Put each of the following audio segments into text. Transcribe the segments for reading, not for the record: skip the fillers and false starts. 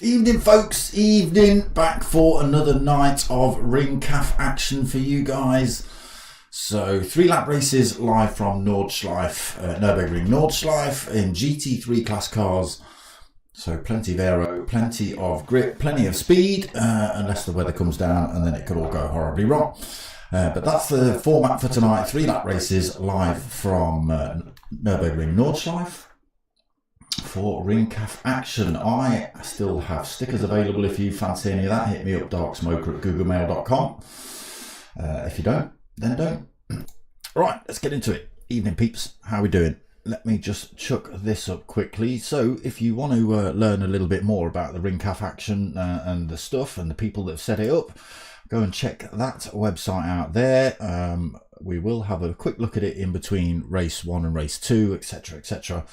Evening folks, evening, back for another night of ring calf action for you guys. So 3 lap races live from Nordshliefe, Nurburgring Nordshliefe in GT3 class cars. So plenty of aero, plenty of grip, plenty of speed, unless the weather comes down and then it could all go horribly wrong. But that's the format for tonight, 3 lap races live from Nurburgring Nordshliefe. For ring calf action. I still have stickers available if you fancy any of that. Hit me up, darksmoker@googlemail.com. If you don't, then don't. Right, let's get into it. Evening peeps, how are we doing? Let me just chuck this up quickly. So if you want to learn a little bit more about the ring calf action and the stuff and the people that have set it up, go and check that website out there. We will have a quick look at it in between race 1 and race 2, etc, etc.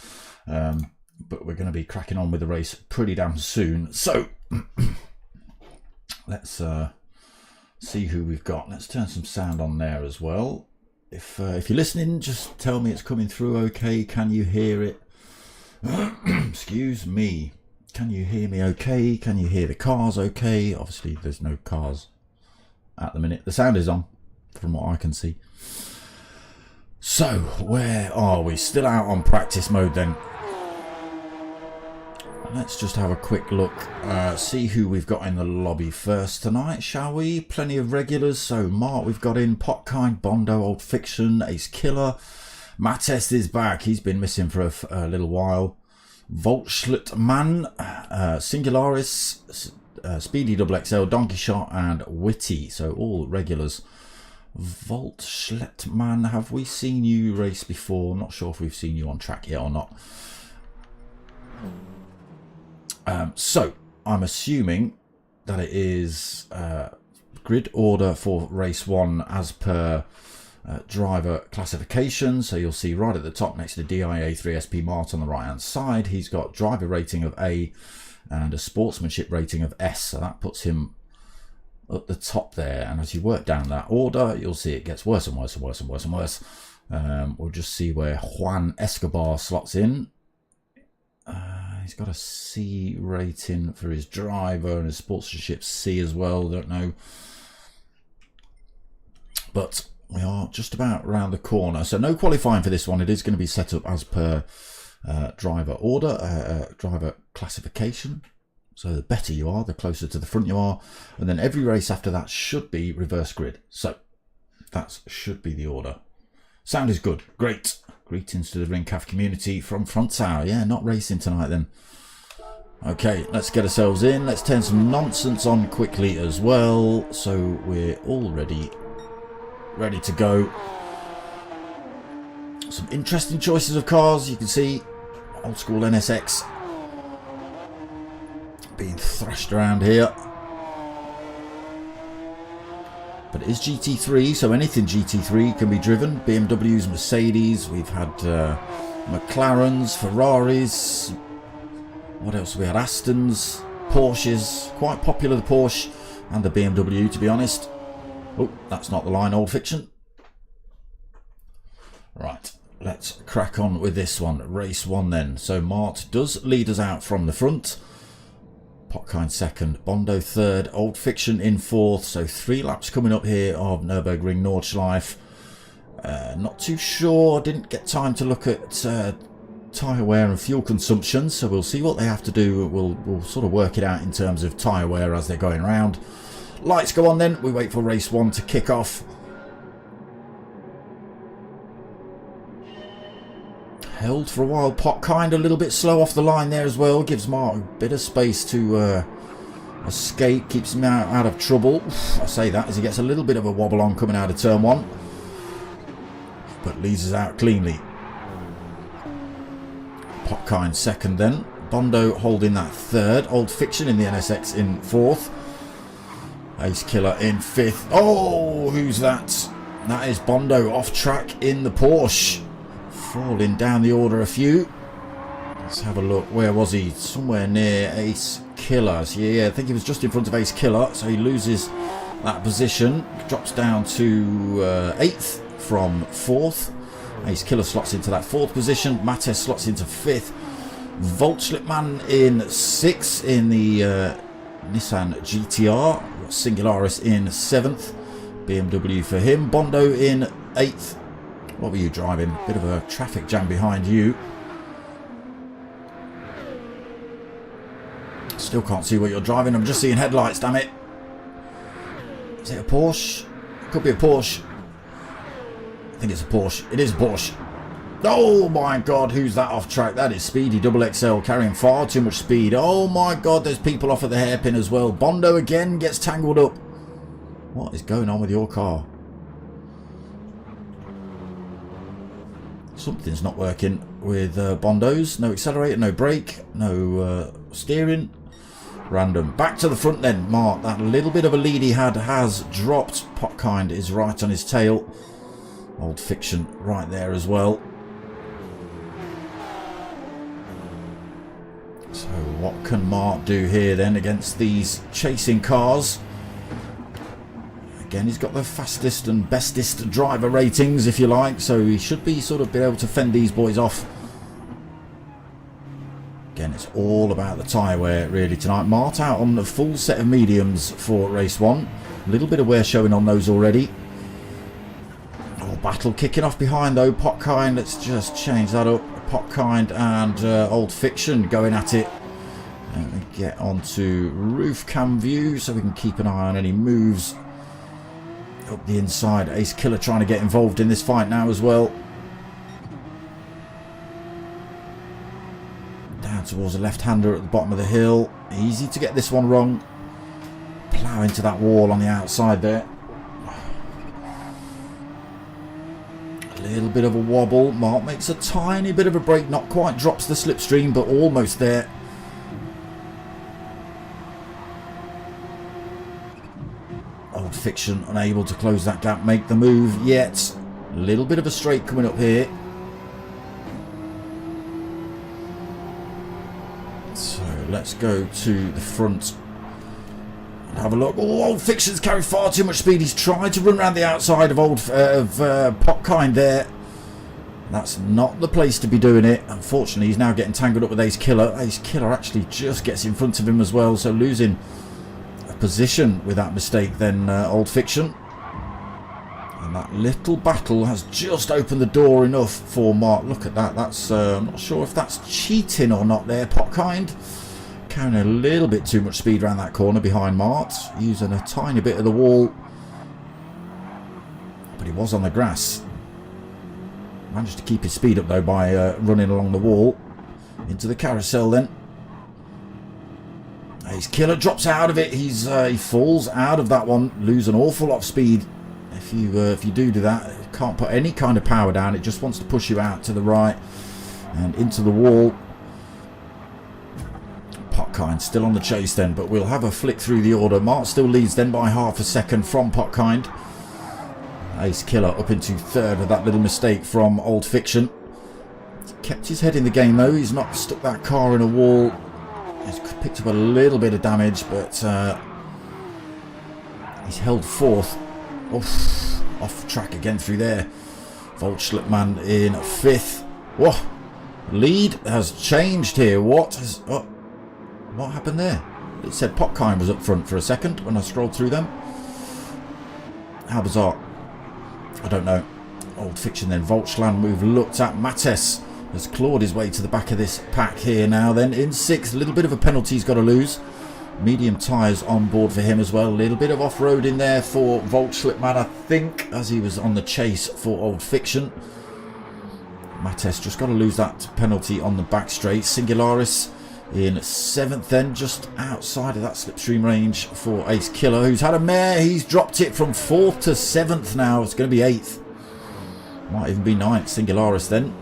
But we're going to be cracking on with the race pretty damn soon. So let's see who we've got. Let's turn some sound on there as well. If you're listening, just tell me it's coming through okay. Can you hear it? Excuse me. Can you hear me okay? Can you hear the cars okay? Obviously there's no cars at the minute. The sound is on from what I can see. So where are we? Still out on practice mode then. Let's just have a quick look, see who we've got in the lobby first tonight, shall we? Plenty of regulars. So Mark we've got in, Potkind, Bondo, Old Fiction, Ace Killer. Mattest is back, he's been missing for a little while. Voltschlittmann, Singularis, Speedy XXL, Donkey Shot and Witty. So all regulars. Voltschlittmann, have we seen you race before? Not sure if we've seen you on track yet or not. So I'm assuming that it is grid order for race 1 as per driver classification. So you'll see right at the top next to DIA 3SP Mart on the right hand side, he's got driver rating of A and a sportsmanship rating of S. So that puts him at the top there. And as you work down that order, you'll see it gets worse and worse and worse and worse and worse. We'll just see where Juan Escobar slots in. He's got a C rating for his driver and his sportsmanship C as well, don't know. But we are just about around the corner. So no qualifying for this one. It is going to be set up as per driver order, driver classification. So the better you are, the closer to the front you are. And then every race after that should be reverse grid. So that should be the order. Sound is good. Great. Greetings to the ring calf community from Front Tower. Yeah, not racing tonight then. Okay, let's get ourselves in. Let's turn some nonsense on quickly as well. So we're all ready to go. Some interesting choices of cars. You can see old school NSX being thrashed around here. But it is GT3, so anything GT3 can be driven. BMWs, Mercedes, we've had McLarens, Ferraris, what else? We had Astons, Porsches, quite popular the Porsche and the BMW to be honest. Oh, that's not the line, Old Fiction. Right, let's crack on with this one, race 1 then. So Mart does lead us out from the front. Potkind second, Bondo third, Old Fiction in fourth. So 3 laps coming up here of Nurburgring Nordshliefe. Not too sure, didn't get time to look at tyre wear and fuel consumption, so we'll see what they have to do. We'll sort of work it out in terms of tyre wear as they're going around. Lights go on then, we wait for race 1 to kick off. Held for a while. Potkind a little bit slow off the line there as well. Gives Mark a bit of space to escape. Keeps him out of trouble. I say that as he gets a little bit of a wobble on coming out of turn 1. But leads us out cleanly. Potkind second then. Bondo holding that third. Old Fiction in the NSX in fourth. Ace Killer in fifth. Oh, who's that? That is Bondo off track in the Porsche. Falling down the order a few. Let's have a look. Where was he? Somewhere near Ace Killer. So yeah, I think he was just in front of Ace Killer. So he loses that position. Drops down to 8th from 4th. Ace Killer slots into that 4th position. Mates slots into 5th. Voltschlipman in 6th in the Nissan GTR. Singularis in 7th. BMW for him. Bondo in 8th. What were you driving? Bit of a traffic jam behind you. Still can't see what you're driving. I'm just seeing headlights, damn it. Is it a Porsche? Could be a Porsche. I think it's a Porsche. It is a Porsche. Oh my god, who's that off track? That is Speedy XXL carrying far too much speed. Oh my god, there's people off at the hairpin as well. Bondo again gets tangled up. What is going on with your car? Something's not working with Bondo's. No accelerator, no brake, no steering. Random. Back to the front then. Mark, that little bit of a lead he had has dropped. Potkind is right on his tail. Old Fiction right there as well. So what can Mark do here then against these chasing cars? Again, he's got the fastest and bestest driver ratings, if you like, so he should be sort of be able to fend these boys off. Again, it's all about the tyre wear really tonight. Mart out on the full set of mediums for race 1. A little bit of wear showing on those already. Oh, battle kicking off behind though. Potkind, let's just change that up. Potkind and Old Fiction going at it. Let me get onto roof cam view so we can keep an eye on any moves up the inside. Ace Killer trying to get involved in this fight now as well. Down towards the left-hander at the bottom of the hill. Easy to get this one wrong. Plough into that wall on the outside there. A little bit of a wobble. Mark makes a tiny bit of a break. Not quite drops the slipstream, but almost there. Old Fiction unable to close that gap, make the move yet. A little bit of a straight coming up here. So let's go to the front and have a look. Oh, Old Fiction's carried far too much speed. He's tried to run around the outside of Potkind there. That's not the place to be doing it. Unfortunately, he's now getting tangled up with Ace Killer. Ace Killer actually just gets in front of him as well, so losing position with that mistake then Old Fiction. And that little battle has just opened the door enough for Mark. Look at that. That's I'm not sure if that's cheating or not there. Potkind carrying a little bit too much speed around that corner behind Mart, using a tiny bit of the wall, but he was on the grass. Managed to keep his speed up though by running along the wall into the carousel then. Ace Killer drops out of it. He falls out of that one, lose an awful lot of speed. If you do that, it can't put any kind of power down. It just wants to push you out to the right and into the wall. Potkind still on the chase then, but we'll have a flick through the order. Mark still leads then by half a second from Potkind. Ace Killer up into third with that little mistake from Old Fiction. He's kept his head in the game though. He's not stuck that car in a wall. He's picked up a little bit of damage, but he's held fourth. Oof, off track again through there. Voltschlipman in fifth. Whoa, lead has changed here. What happened there? It said Potkind was up front for a second when I scrolled through them. How bizarre. I don't know. Old Fiction then. Voltschland move looked at. Mates has clawed his way to the back of this pack here now then. In sixth, a little bit of a penalty he's got to lose. Medium tyres on board for him as well. A little bit of off-road in there for Voltschlipman, I think, as he was on the chase for Old Fiction. Mates just got to lose that penalty on the back straight. Singularis in 7th then, just outside of that slipstream range for Ace Killer, who's had a mare. He's dropped it from 4th to 7th now. It's going to be 8th. Might even be 9th. Singularis then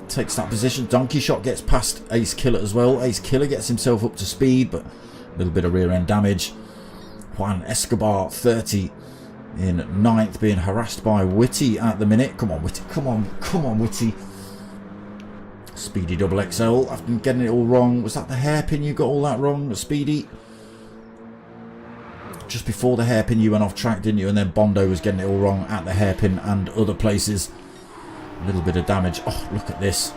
takes that position. Donkey Shot gets past Ace Killer as well. Ace Killer gets himself up to speed, but a little bit of rear end damage. Juan Escobar 30 in 9th, being harassed by Witty at the minute. Come on Witty, come on Witty. Speedy Double XL, after getting it all wrong. Was that the hairpin you got all that wrong, Speedy? Just before the hairpin you went off track, didn't you? And then Bondo was getting it all wrong at the hairpin and other places. A little bit of damage. Oh, look at this.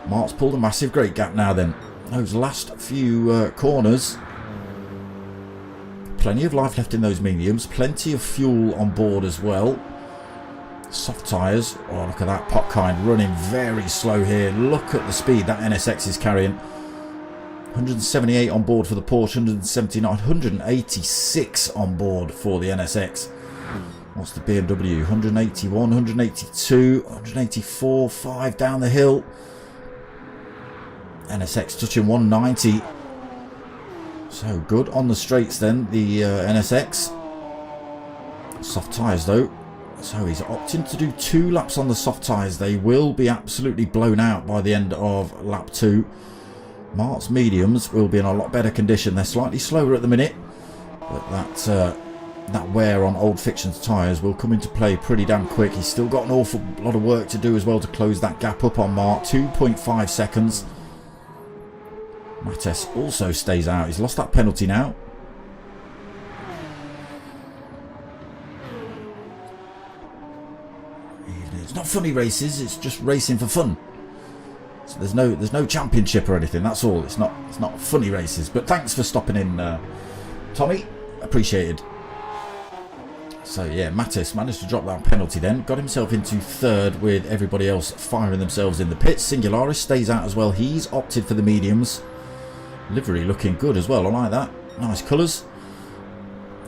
Mark's pulled a massive great gap now then. Those last few corners. Plenty of life left in those mediums. Plenty of fuel on board as well. Soft tyres. Oh, look at that. Potkind running very slow here. Look at the speed that NSX is carrying. 178 on board for the Porsche. 179. 186 on board for the NSX. What's the BMW? 181, 182, 184, 5 down the hill. NSX touching 190. So good on the straights then, the NSX. Soft tyres though. So he's opting to do 2 laps on the soft tyres. They will be absolutely blown out by the end of lap 2. Mark's mediums will be in a lot better condition. They're slightly slower at the minute, but that wear on Old Fiction's tyres will come into play pretty damn quick. He's still got an awful lot of work to do as well to close that gap up on Mark. 2.5 seconds. Mates also stays out. He's lost that penalty now. It's not funny races, it's just racing for fun. So there's no championship or anything, that's all. It's not funny races. But thanks for stopping in, Tommy. Appreciated. So yeah, Matis managed to drop that penalty then. Got himself into 3rd with everybody else firing themselves in the pits. Singularis stays out as well. He's opted for the mediums. Livery looking good as well. I like that. Nice colours.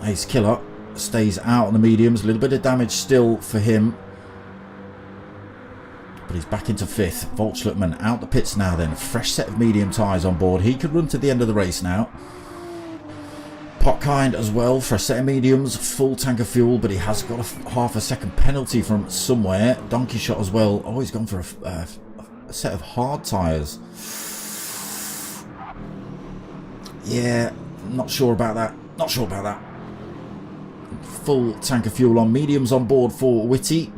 Ace Killer stays out on the mediums. A little bit of damage still for him. But he's back into 5th. Voltschlutman out the pits now then. Fresh set of medium tyres on board. He could run to the end of the race now. Potkind as well for a set of mediums, full tank of fuel, but he has got a half a second penalty from somewhere. Donkey Shot as well. Oh, he's gone for a set of hard tyres. Yeah, not sure about that. Not sure about that. Full tank of fuel on mediums on board for Witty.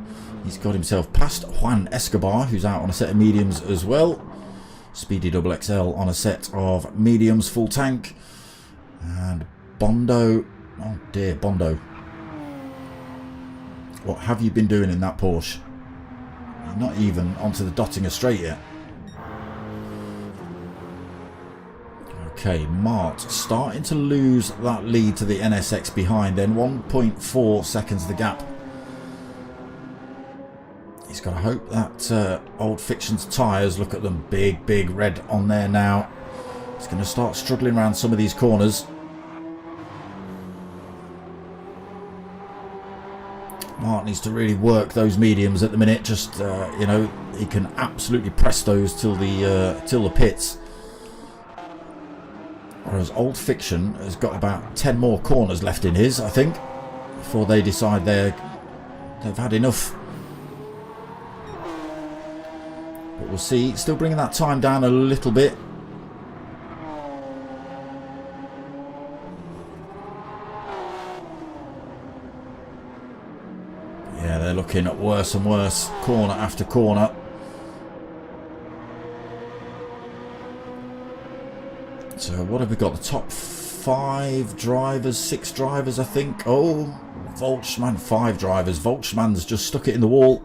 He's got himself past Juan Escobar, who's out on a set of mediums as well. Speedy Double XL on a set of mediums, full tank. And Bondo, oh dear, Bondo. What have you been doing in that Porsche? You're not even onto the Dottinger straight yet. Okay, Mart starting to lose that lead to the NSX behind then. 1.4 seconds the gap. He's got to hope that Old Fiction's tyres, look at them, big red on there now. He's going to start struggling around some of these corners. Mark needs to really work those mediums at the minute. Just you know, he can absolutely press those till the pits. Whereas Old Fiction has got about 10 more corners left in his, I think, before they decide they've had enough. But we'll see. Still bringing that time down a little bit. Yeah, they're looking at worse and worse, corner after corner. So what have we got? The top 5 drivers, 6 drivers, I think. Oh, Volchman, 5 drivers. Volchman's just stuck it in the wall.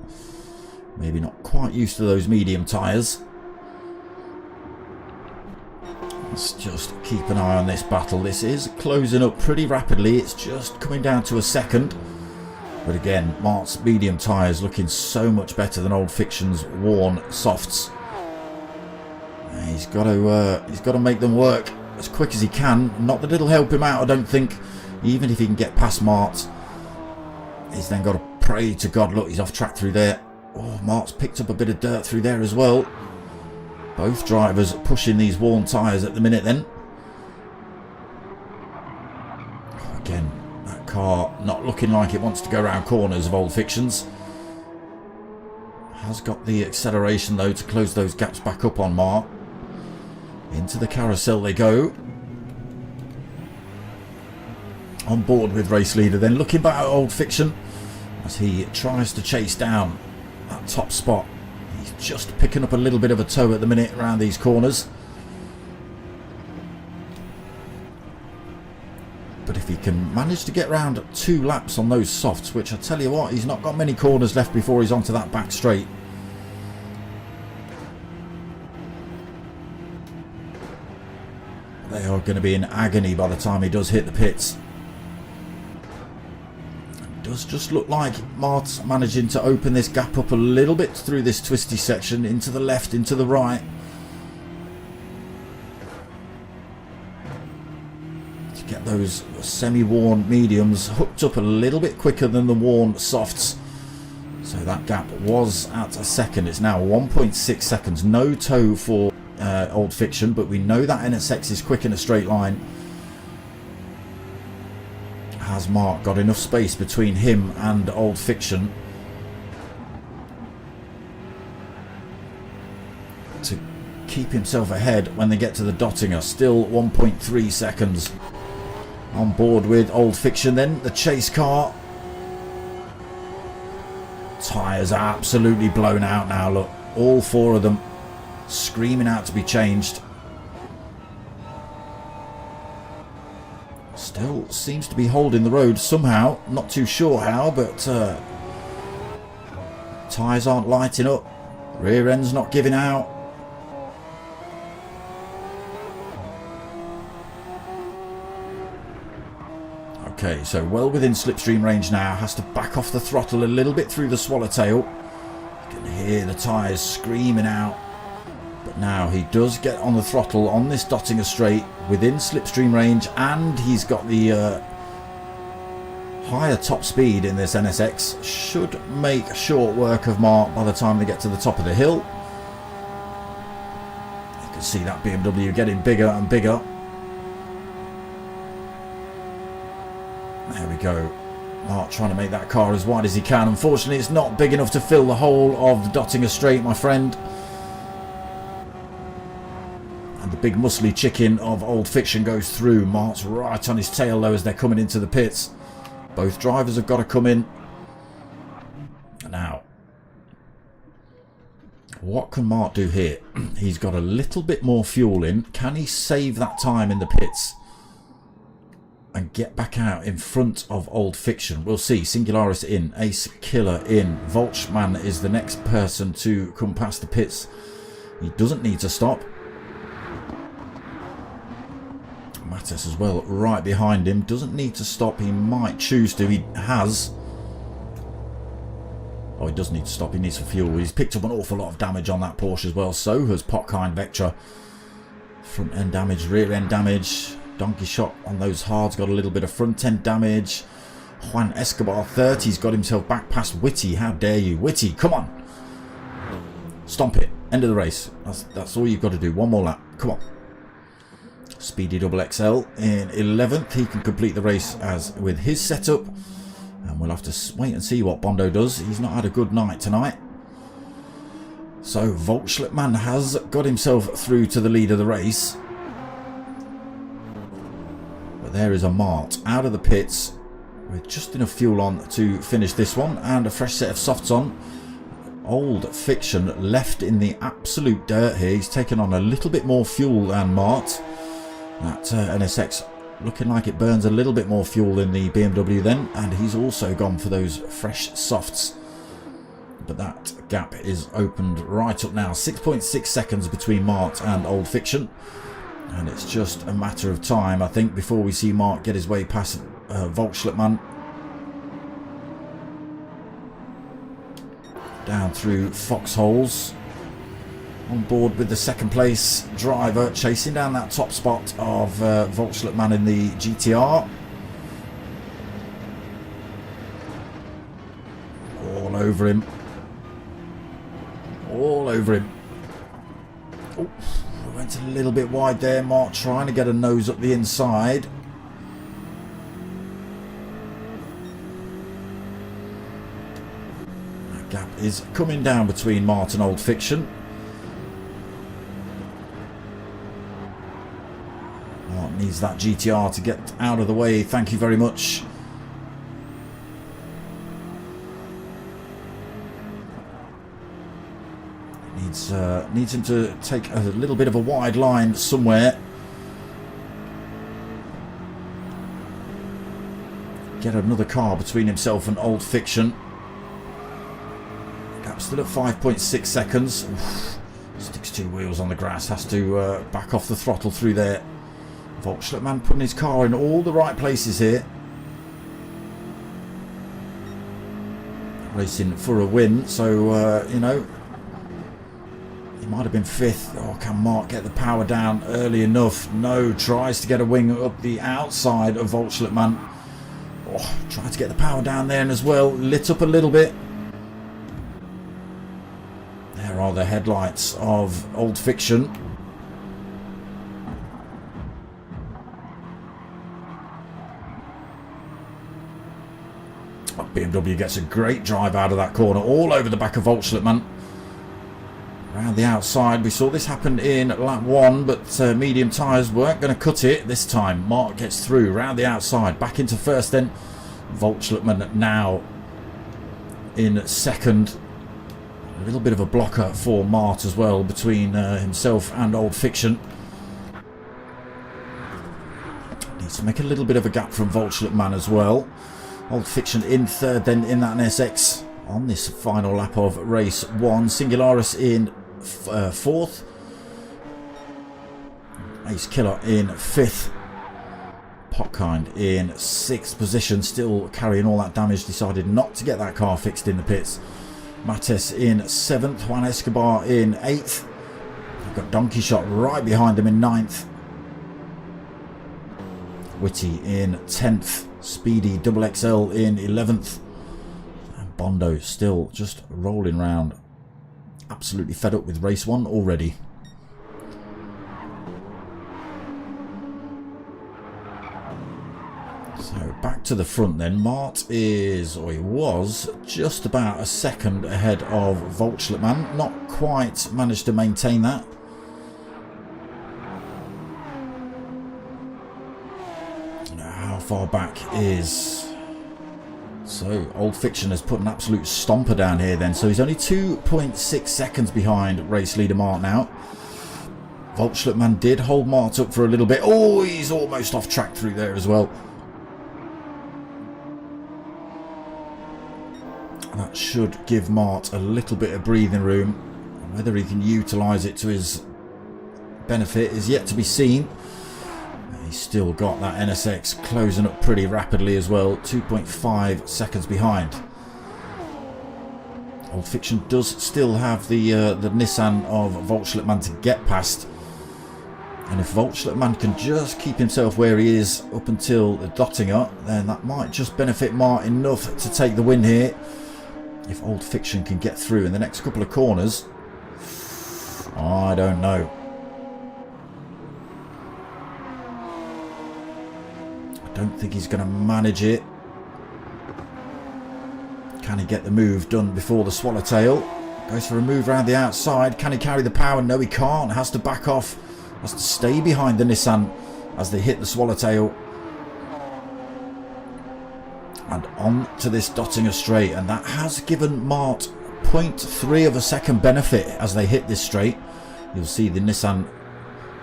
Maybe not quite used to those medium tyres. Let's just keep an eye on this battle. This is closing up pretty rapidly. It's just coming down to a second. But again, Mart's medium tyres looking so much better than Old Fiction's worn softs. He's got to make them work as quick as he can. Not that it'll help him out, I don't think. Even if he can get past Mart, he's then got to pray to God. Look, he's off track through there. Oh, Mark's picked up a bit of dirt through there as well. Both drivers pushing these worn tyres at the minute then. Again, that car not looking like it wants to go around corners of Old Fiction's. Has got the acceleration though to close those gaps back up on Mark. Into the carousel they go. On board with race leader then, looking back at Old Fiction as he tries to chase down that top spot. He's just picking up a little bit of a toe at the minute around these corners. But if he can manage to get round 2 laps on those softs, which I tell you what, he's not got many corners left before he's onto that back straight. They are going to be in agony by the time he does hit the pits. It does just look like Mart's managing to open this gap up a little bit through this twisty section, into the left, into the right. To get those semi-worn mediums hooked up a little bit quicker than the worn softs. So that gap was at a second. It's now 1.6 seconds. No toe for Old Fiction, but we know that NSX is quick in a straight line. Has Mark got enough space between him and Old Fiction to keep himself ahead when they get to the Dottinger? Still 1.3 seconds. On board with Old Fiction then, the chase car. Tyres absolutely blown out now, look. All 4 of them screaming out to be changed. Still seems to be holding the road somehow. Not too sure how, but tyres aren't lighting up. Rear end's not giving out. Okay, so well within slipstream range now. Has to back off the throttle a little bit through the swallowtail. You can hear the tyres screaming out. But now he does get on the throttle on this Dottinger straight within slipstream range, and he's got the higher top speed in this NSX. Should make short work of Mark by the time they get to the top of the hill. You can see that BMW getting bigger and bigger. There we go. Mark trying to make that car as wide as he can. Unfortunately, it's not big enough to fill the whole of the Dottinger straight, my friend. And the big muscly chicken of Old Fiction goes through. Mark's right on his tail though as they're coming into the pits. Both drivers have got to come in. Now, what can Mark do here? He's got a little bit more fuel in. Can he save that time in the pits and get back out in front of Old Fiction? We'll see. Singularis in, Ace Killer in. Volchman is the next person to come past the pits. He doesn't need to stop. Mattis as well right behind him. Doesn't need to stop. He might choose to. He has. Oh, he does need to stop. He needs some fuel. He's picked up an awful lot of damage on that Porsche as well. So has Potkind Vectra. Front end damage, rear end damage. Donkey shot on those hards, got a little bit of front end damage. Juan Escobar 30's got himself back past Whitty. How dare you, Whitty, come on, stomp it, end of the race. That's all you've got to do. One more lap, come on. Speedy Double XL in 11th. He can complete the race as with his setup, and we'll have to wait and see what Bondo does. He's not had a good night tonight. So Volchman has got himself through to the lead of the race. There is a Mart out of the pits with just enough fuel on to finish this one, and a fresh set of softs on. Old Fiction left in the absolute dirt here. He's taken on a little bit more fuel than Mart. That NSX looking like it burns a little bit more fuel than the BMW then, and he's also gone for those fresh softs. But that gap is opened right up now. 6.6 seconds between Mart and Old Fiction. And it's just a matter of time, I think, before we see Mark get his way past Volkslippmann. Down through foxholes. On board with the second place driver, chasing down that top spot of Volkslippmann in the GTR. All over him. over him. Oh, went a little bit wide there. Mark trying to get a nose up the inside. That gap is coming down between Mart and Old Fiction. Mart needs that GTR to get out of the way. Thank you very much. Needs him to take a little bit of a wide line somewhere. Get another car between himself and Old Fiction. Gap still at 5.6 seconds. Oof. Sticks two wheels on the grass. Has to back off the throttle through there. Volkswagen putting his car in all the right places here. Racing for a win, so you know, he might have been fifth. Oh, can Mark get the power down early enough? No, tries to get a wing up the outside of Volkswagen. Oh, tried to get the power down there as well. Lit up a little bit. There are the headlights of Old Fiction. BMW gets a great drive out of that corner, all over the back of Volkswagen. Around the outside, we saw this happen in lap 1, but medium tyres weren't going to cut it this time. Mark gets through, round the outside, back into first then. Volkswagen now in second. A little bit of a blocker for Mart as well, between himself and Old Fiction. Needs to make a little bit of a gap from Volkswagen as well. Old Fiction in third then in that NSX on this final lap of race 1. Singularis in fourth. Ace Killer in fifth. Potkind in sixth position, still carrying all that damage. Decided not to get that car fixed in the pits. Mattes in seventh. Juan Escobar in eighth. We've got Donkey Shot right behind them in ninth. Whitty in 10th. Speedy Double XL in 11th. And Bondo still just rolling round. Absolutely fed up with race 1 already. So back to the front then. Mart is, or he was, just about a second ahead of Volkswagen. Not quite managed to maintain that. How far back is... So Old Fiction has put an absolute stomper down here then. So he's only 2.6 seconds behind race leader Mart now. Volkswagen did hold Mart up for a little bit. Oh, he's almost off track through there as well. That should give Mart a little bit of breathing room. Whether he can utilise it to his benefit is yet to be seen. He's still got that NSX closing up pretty rapidly as well. 2.5 seconds behind. Old Fiction does still have the Nissan of Volkswagen to get past. And if Volkswagen can just keep himself where he is up until the Dottinger, then that might just benefit Mart enough to take the win here. If Old Fiction can get through in the next couple of corners, I don't know. I don't think he's going to manage it. Can he get the move done before the Swallowtail? Goes for a move around the outside. Can he carry the power? No, he can't. Has to back off. Has to stay behind the Nissan as they hit the Swallowtail. And on to this Dottinger straight. And that has given Mart 0.3 of a second benefit as they hit this straight. You'll see the Nissan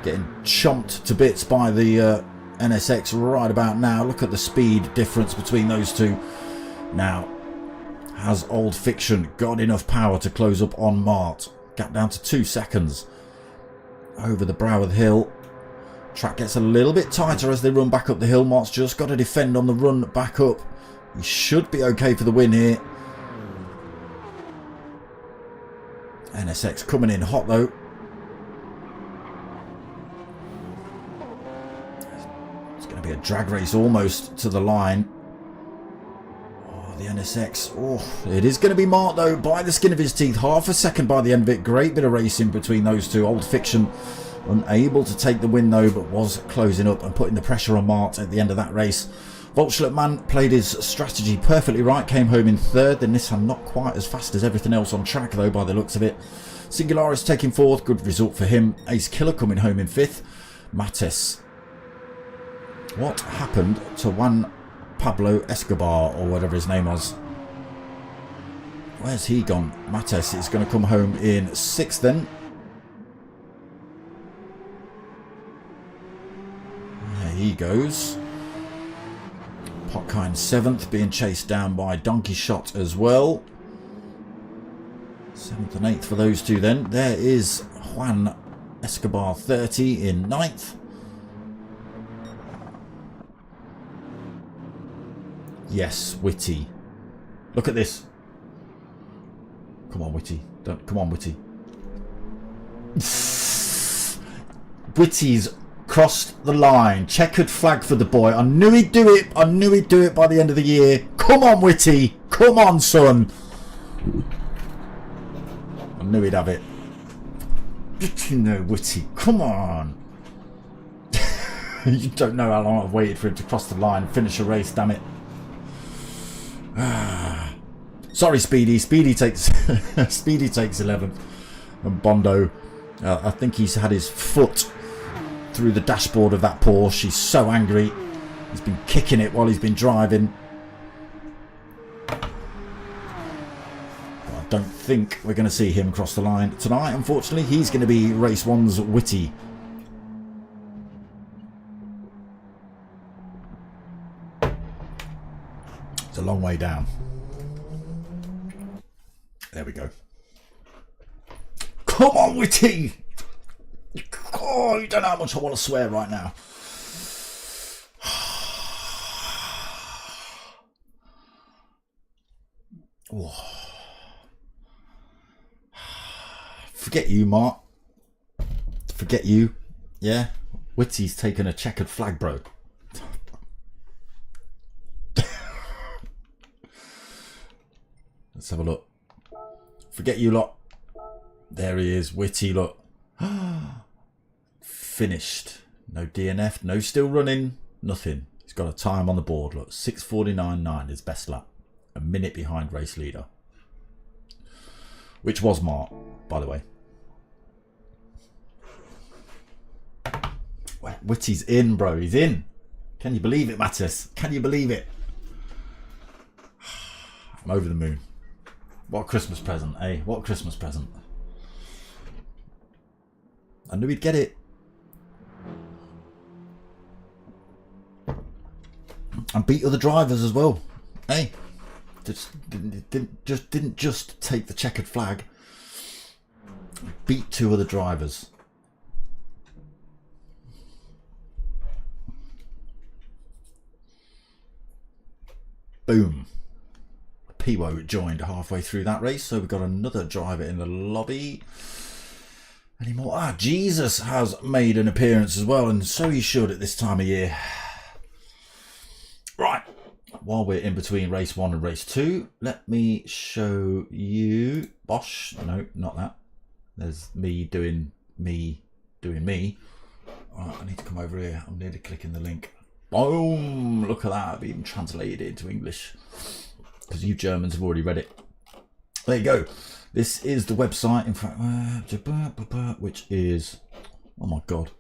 getting chomped to bits by the NSX right about now. Look at the speed difference between those two. Now, has Old Fiction got enough power to close up on Mart? Gap down to 2 seconds. Over the brow of the hill. Track gets a little bit tighter as they run back up the hill. Mart's just got to defend on the run back up. He should be okay for the win here. NSX coming in hot though. It's going to be a drag race almost to the line. Oh, the NSX. Oh, it is going to be marked though by the skin of his teeth. Half a second by the end of it. Great bit of racing between those two. Old Fiction unable to take the win though, but was closing up and putting the pressure on Mart at the end of that race. Volkswagen man played his strategy perfectly right, came home in third. The Nissan not quite as fast as everything else on track though by the looks of it. Singularis taking fourth, good result for him. Ace Killer coming home in fifth. Mattes. What happened to Juan Pablo Escobar or whatever his name was? Where's he gone? Mattes is going to come home in sixth then. There he goes. Potkind seventh, being chased down by Donkey Shot as well. 7th and 8th for those two then. There is Juan Escobar 30 in 9th. Yes, Witty. Look at this. Come on, Witty. Don't, come on, Witty. Witty's crossed the line. Checkered flag for the boy. I knew he'd do it. I knew he'd do it by the end of the year. Come on, Witty. Come on, son. I knew he'd have it. You know, Witty. Come on. You don't know how long I've waited for him to cross the line and finish a race, damn it. Sorry, Speedy. Speedy takes Speedy takes 11th. And Bondo, I think he's had his foot through the dashboard of that Porsche. He's so angry. He's been kicking it while he's been driving. But I don't think we're going to see him cross the line tonight. Unfortunately, he's going to be race one's Witty. It's a long way down. There we go. Come on, Witty! Oh, you don't know how much I want to swear right now. Oh. Forget you, Mark. Forget you. Yeah? Witty's taken a checkered flag, bro. Let's have a look. Forget you lot. There he is, Witty, look. Finished. No DNF, no still running, nothing. He's got a time on the board, look. 6:49.9 his best lap. A minute behind race leader. Which was Mark, by the way. Witty's in, bro. He's in. Can you believe it, Mattis? Can you believe it? I'm over the moon. What a Christmas present, eh? What a Christmas present. I knew he'd get it. And beat other drivers as well. Eh? Didn't just take the checkered flag. Beat two other drivers. Boom. Piwo joined halfway through that race, so we've got another driver in the lobby. Anymore? Ah, Jesus has made an appearance as well, and so he should at this time of year. Right, while we're in between race one and race two, let me show you Bosch. No, not that. There's me doing me. Right, I need to come over here. I'm nearly clicking the link. Boom! Look at that, being translated into English. Because you Germans have already read it. There you go. This is the website, in fact, which is, oh my god,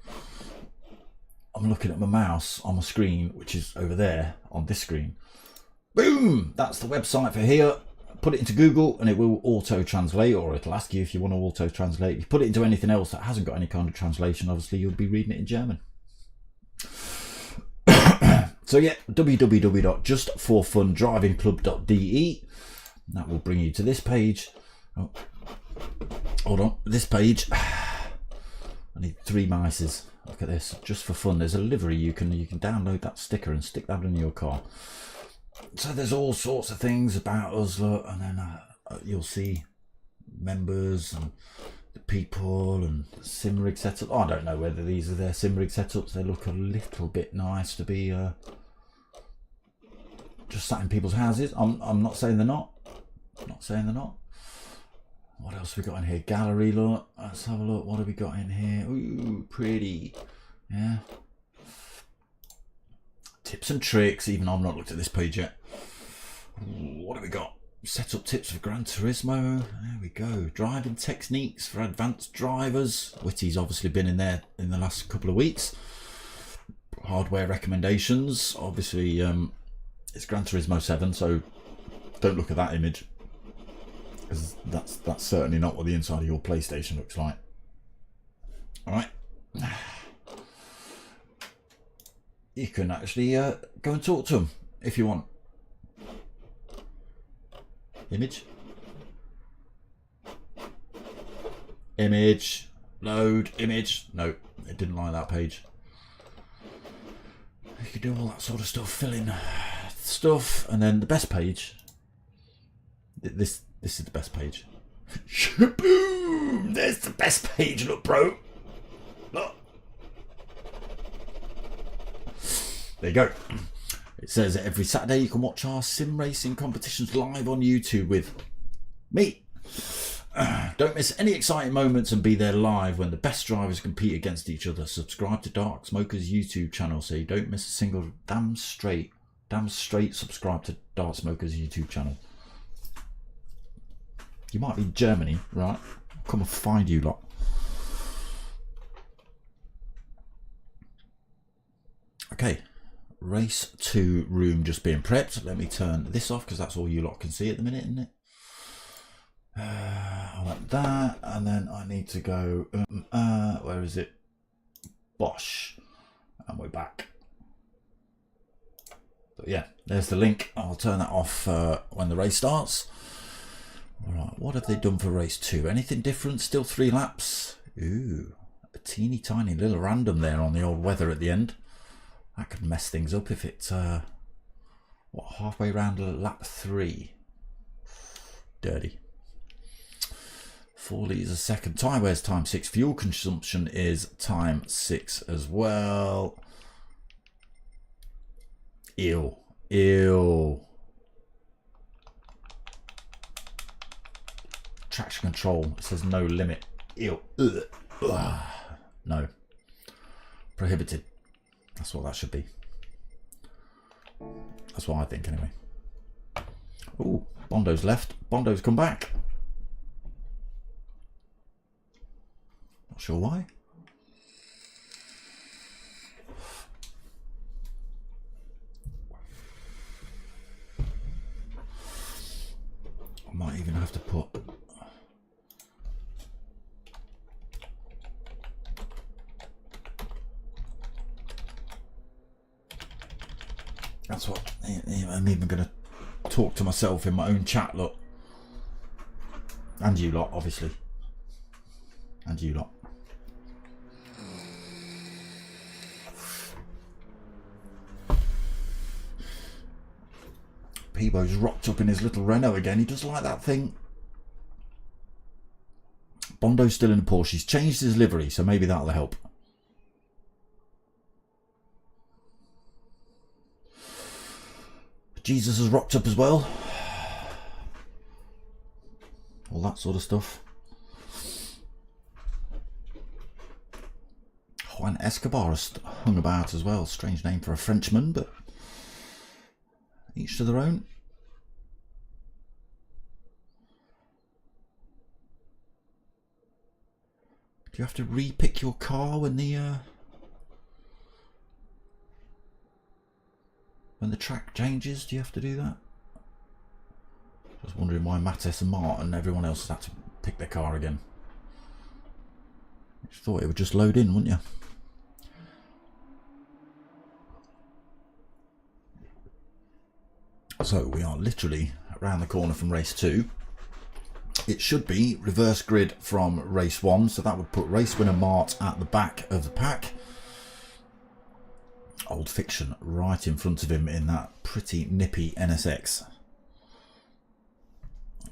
I'm looking at my mouse on my screen, which is over there on this screen. Boom! That's the website for here. Put it into Google and it will auto-translate, or it'll ask you if you want to auto-translate. If you put it into anything else that hasn't got any kind of translation, obviously you'll be reading it in German. So yeah, www.justforfundrivingclub.de. That will bring you to this page. Oh, hold on, this page. I need 3 mices. Look at this, just for fun. There's a livery you can download that sticker and stick that in your car. So there's all sorts of things about us, look, and then you'll see members and the people and the sim rig setup. Oh, I don't know whether these are their sim rig setups. They look a little bit nice to be just sat in people's houses. I'm not saying they're not. I'm not saying they're not. What else have we got in here? Gallery, look. Let's have a look. What have we got in here? Ooh, pretty. Yeah. Tips and tricks. Even though I've not looked at this page yet. Ooh, what have we got? Setup tips for Gran Turismo. There we go. Driving techniques for advanced drivers. Witty's obviously been in there in the last couple of weeks. Hardware recommendations. Obviously, it's Gran Turismo 7, so don't look at that image, because that's certainly not what the inside of your PlayStation looks like. All right. You can actually go and talk to them if you want. Image. Image. Load. Image. No, it didn't like that page. You can do all that sort of stuff, fill in stuff, and then the best page. This is the best page. Boom! There's the best page. Look, bro. Look. There you go. It says that every Saturday you can watch our sim racing competitions live on YouTube with me. Don't miss any exciting moments and be there live when the best drivers compete against each other. Subscribe to Dark Smoker's YouTube channel so you don't miss a single. Damn straight subscribe to Dark Smoker's YouTube channel. You might be in Germany, right? Come and find you lot. Okay. Race 2 room just being prepped. Let me turn this off because that's all you lot can see at the minute, isn't it? I want that, and then I need to go. Where is it? Bosh, and we're back. But yeah, there's the link. I'll turn that off when the race starts. All right, what have they done for race 2? Anything different? Still 3 laps. Ooh, a teeny tiny little random there on the old weather at the end. That could mess things up if it's what, halfway around lap 3. Dirty. 4 litres a second. Tyre wear's time 6. Fuel consumption is time 6 as well. Ew. Ew. Traction control. It says no limit. Ew. Ugh. Ugh. No. Prohibited. That's what that should be. That's what I think anyway. Oh, Bondo's left. Bondo's come back. Not sure why. I might even have to put that's what I'm even going to talk to myself in my own chat, look. And you lot, obviously. And you lot. Peebo's rocked up in his little Renault again. He doesn't like that thing. Bondo's still in a Porsche. He's changed his livery, so maybe that'll help. Jesus has rocked up as well. All that sort of stuff. Juan Escobar has hung about as well. Strange name for a Frenchman, but each to their own. Do you have to re-pick your car when the track changes? Do you have to do that? Just wondering why Mattes and Martin and everyone else has had to pick their car again. You thought it would just load in, wouldn't you? So we are literally around the corner from race 2. It should be reverse grid from race 1, so that would put race winner Mart at the back of the pack. Old Fiction right in front of him in that pretty nippy NSX.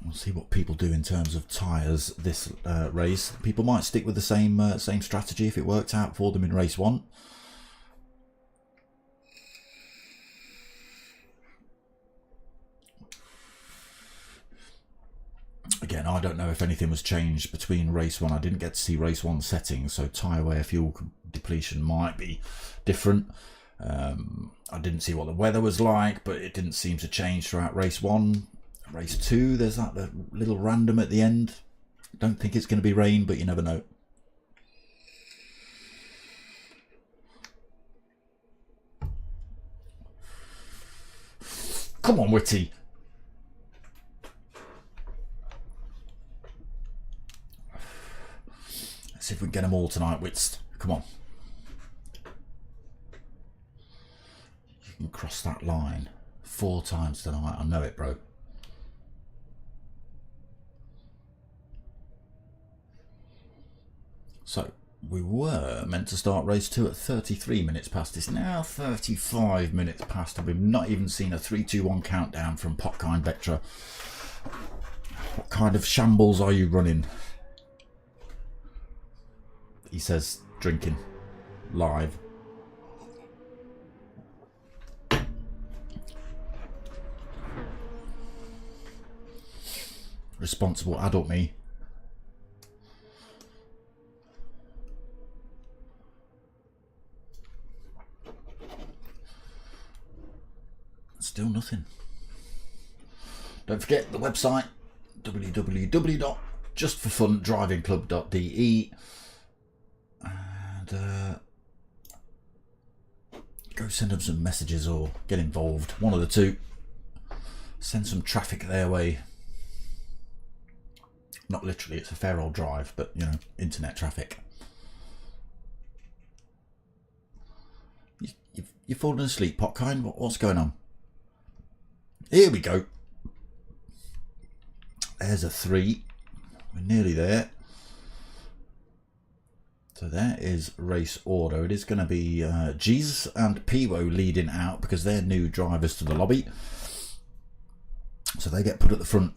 We'll see what people do in terms of tyres this race. People might stick with the same strategy if it worked out for them in race 1. again, I don't know if anything was changed between race 1. I didn't get to see race 1 settings, so tyre wear fuel depletion might be different. I didn't see what the weather was like, but it didn't seem to change throughout race 1. Race 2, there's that little random at the end. Don't think it's going to be rain, but you never know. Come on, Whitty. Let's see if we can get them all tonight, Wits. Come on. You can cross that line 4 times tonight. I know it, bro. So, we were meant to start race 2 at 33 minutes past. It's now 35 minutes past, and we've not even seen a 3, 2, 1 countdown from Popkind Vectra. What kind of shambles are you running? He says, drinking. Live. Responsible adult me. Still nothing. Don't forget the website, www.justforfundrivingclub.de, and go send them some messages or get involved. One of the two. Send some traffic their way. Not literally, it's a fair old drive, but you know, internet traffic. You've fallen asleep, Popkind. What's going on? Here we go. There's a 3. We're nearly there. So there is race order. It is going to be Jesus and Piwo leading out because they're new drivers to the lobby. So they get put at the front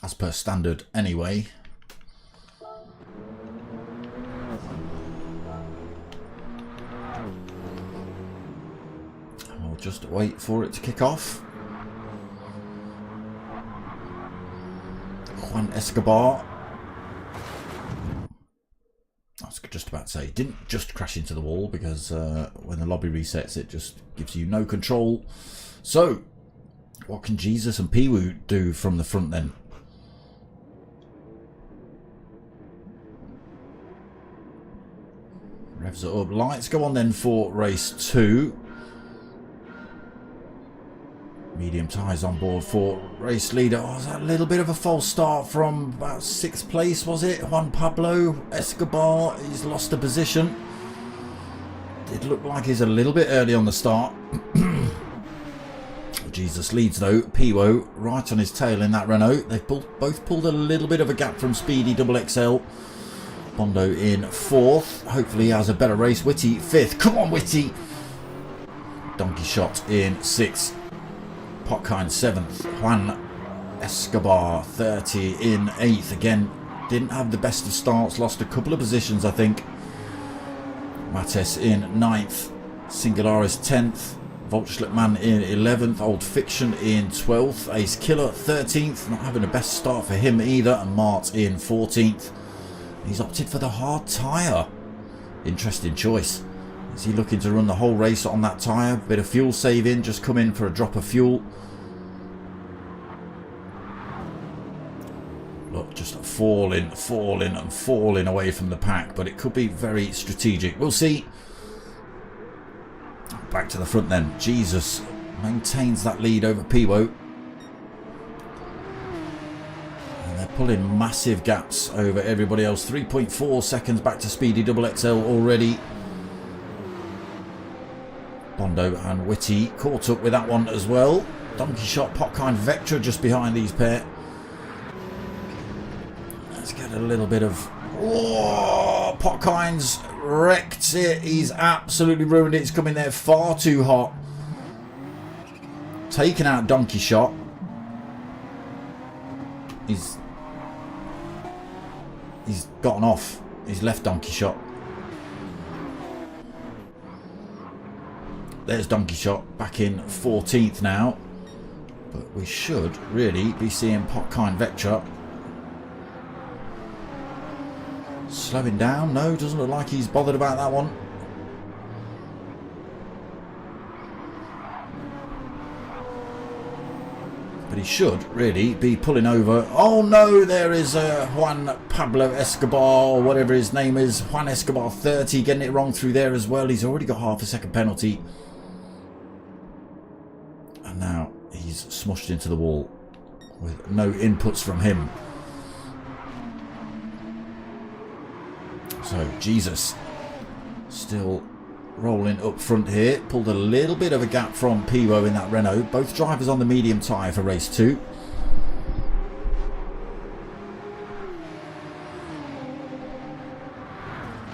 as per standard anyway. And we'll just wait for it to kick off. Juan Escobar. I was just about to say, didn't just crash into the wall because when the lobby resets, it just gives you no control. So, what can Jesus and Piwo do from the front then? Revs it up. Lights go on then for race 2. Medium tyres on board for race leader. Oh, was that a little bit of a false start from about 6th place, was it? Juan Pablo Escobar, he's lost a position. Did look like he's a little bit early on the start. Jesus leads though. Piwo right on his tail in that Renault. They've both pulled a little bit of a gap from Speedy Double XL. Bondo in 4th. Hopefully he has a better race. Whitty 5th. Come on, Whitty. Donkey Shot in 6th. Popkind 7th. Juan Escobar 30 in 8th. Again, didn't have the best of starts. Lost a couple of positions, I think. Mates in 9th. Singularis 10th. Volchletman in 11th. Old Fiction in 12th. Ace Killer 13th. Not having the best start for him either. And Mart in 14th. He's opted for the hard tyre. Interesting choice. Is he looking to run the whole race on that tyre? Bit of fuel saving. Just come in for a drop of fuel. Look, just falling away from the pack. But it could be very strategic. We'll see. Back to the front then. Jesus maintains that lead over Piwo. And they're pulling massive gaps over everybody else. 3.4 seconds back to Speedy Double XL already. Bondo and Whitty caught up with that one as well. Donkey Shot, Popkind Vectra just behind these pair. Let's get a little bit of... Oh, Popkind's wrecked it. He's absolutely ruined it. It's coming there far too hot. Taking out Donkey Shot. He's gotten off. He's left Donkey Shot. There's Donkey Shot back in 14th now. But we should really be seeing Popkind Vectra Slowing down. No, doesn't look like he's bothered about that one. But he should really be pulling over. Oh no, there is Juan Pablo Escobar, or whatever his name is. Juan Escobar 30, getting it wrong through there as well. He's already got half a second penalty. And now he's smushed into the wall with no inputs from him. So Jesus still rolling up front here. Pulled a little bit of a gap from Pivo in that Renault. Both drivers on the medium tyre for race 2.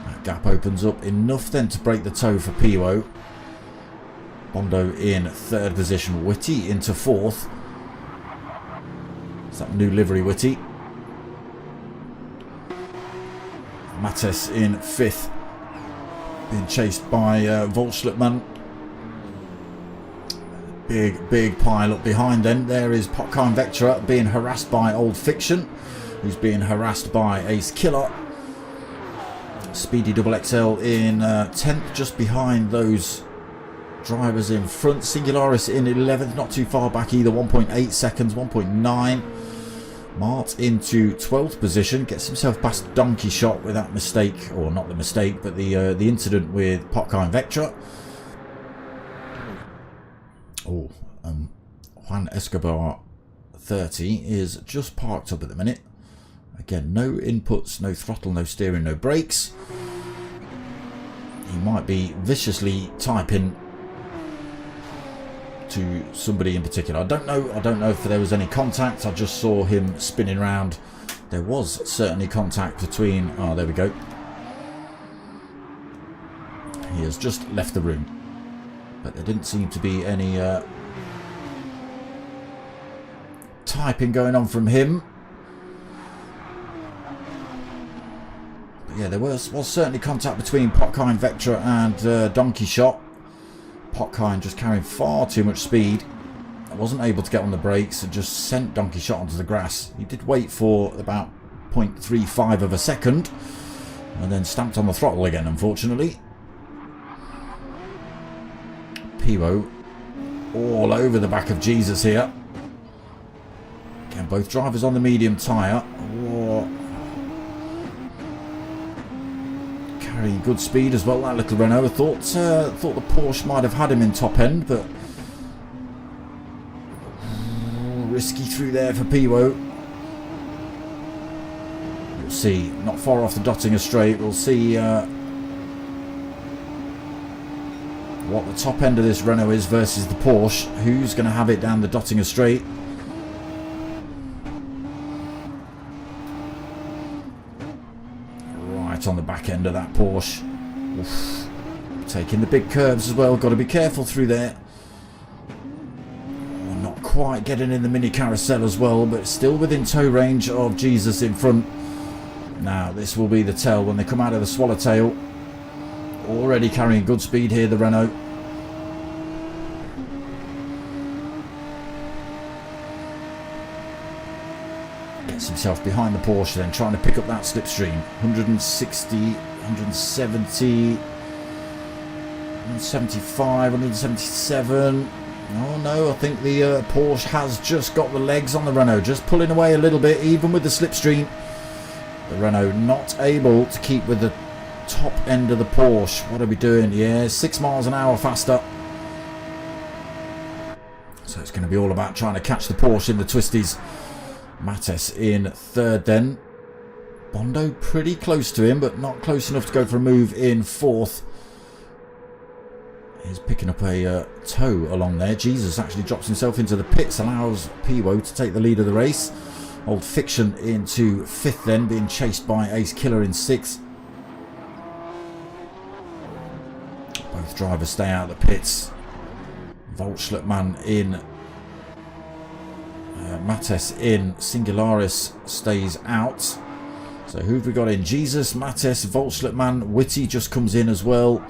That gap opens up enough then to break the toe for Pivo. Bondo in 3rd position. Whitty into 4th. It's that new livery Whitty. Mattes in 5th. Being chased by Volschlitman. Big pile up behind them. There is Popcorn Vectra being harassed by Old Fiction, who's being harassed by Ace Killer. Speedy Double XL in 10th, just behind those drivers in front. Singularis in 11th, not too far back either. 1.8 seconds, 1.9. Mart into 12th position, gets himself past Donkey Shot with that mistake, or not the mistake, but the incident with Popcorn Vectra. Oh, Juan Escobar 30 is just parked up at the minute. Again, no inputs, no throttle, no steering, no brakes. He might be viciously typing to somebody in particular. I don't know if there was any contact. I just saw him spinning around. There was certainly contact between... Oh, there we go. He has just left the room. But there didn't seem to be any typing going on from him. But yeah, there was certainly contact between Popcorn Vectra and Donkey Shot. Popcorn just carrying far too much speed. I wasn't able to get on the brakes and just sent Donkey Shot onto the grass. He did wait for about 0.35 of a second and then stamped on the throttle again, unfortunately. Pivo all over the back of Jesus here. Again, both drivers on the medium tyre. Oh. Carrying good speed as well, that little Renault. I thought the Porsche might have had him in top end, but risky through there for Pivo. We'll see. Not far off the Dottinger straight. We'll see what the top end of this Renault is versus the Porsche. Who's going to have it down the Dottinger straight? On the back end of that Porsche. Oof. Taking the big curves as well. Got to be careful through there. Oh, not quite getting in the mini carousel as well, but still within tow range of Jesus in front. Now this will be the tell when they come out of the swallowtail. Already carrying good speed here, the Renault. Gets himself behind the Porsche then, trying to pick up that slipstream. 160, 170, 175, 177. Oh no, I think the Porsche has just got the legs on the Renault, just pulling away a little bit, even with the slipstream. The Renault not able to keep with the top end of the Porsche. What are we doing? Yeah, 6 miles an hour faster. So it's going to be all about trying to catch the Porsche in the twisties. Mattes in 3rd then. Bondo pretty close to him, but not close enough to go for a move in 4th. He's picking up a toe along there. Jesus actually drops himself into the pits, allows Pivo to take the lead of the race. Old Fiction into 5th then, being chased by Ace Killer in 6th. Both drivers stay out of the pits. Volschlitman in. Mattes in. Singularis stays out. So who have we got in? Jesus, Mattes, Volschlitman, Whitty just comes in as well.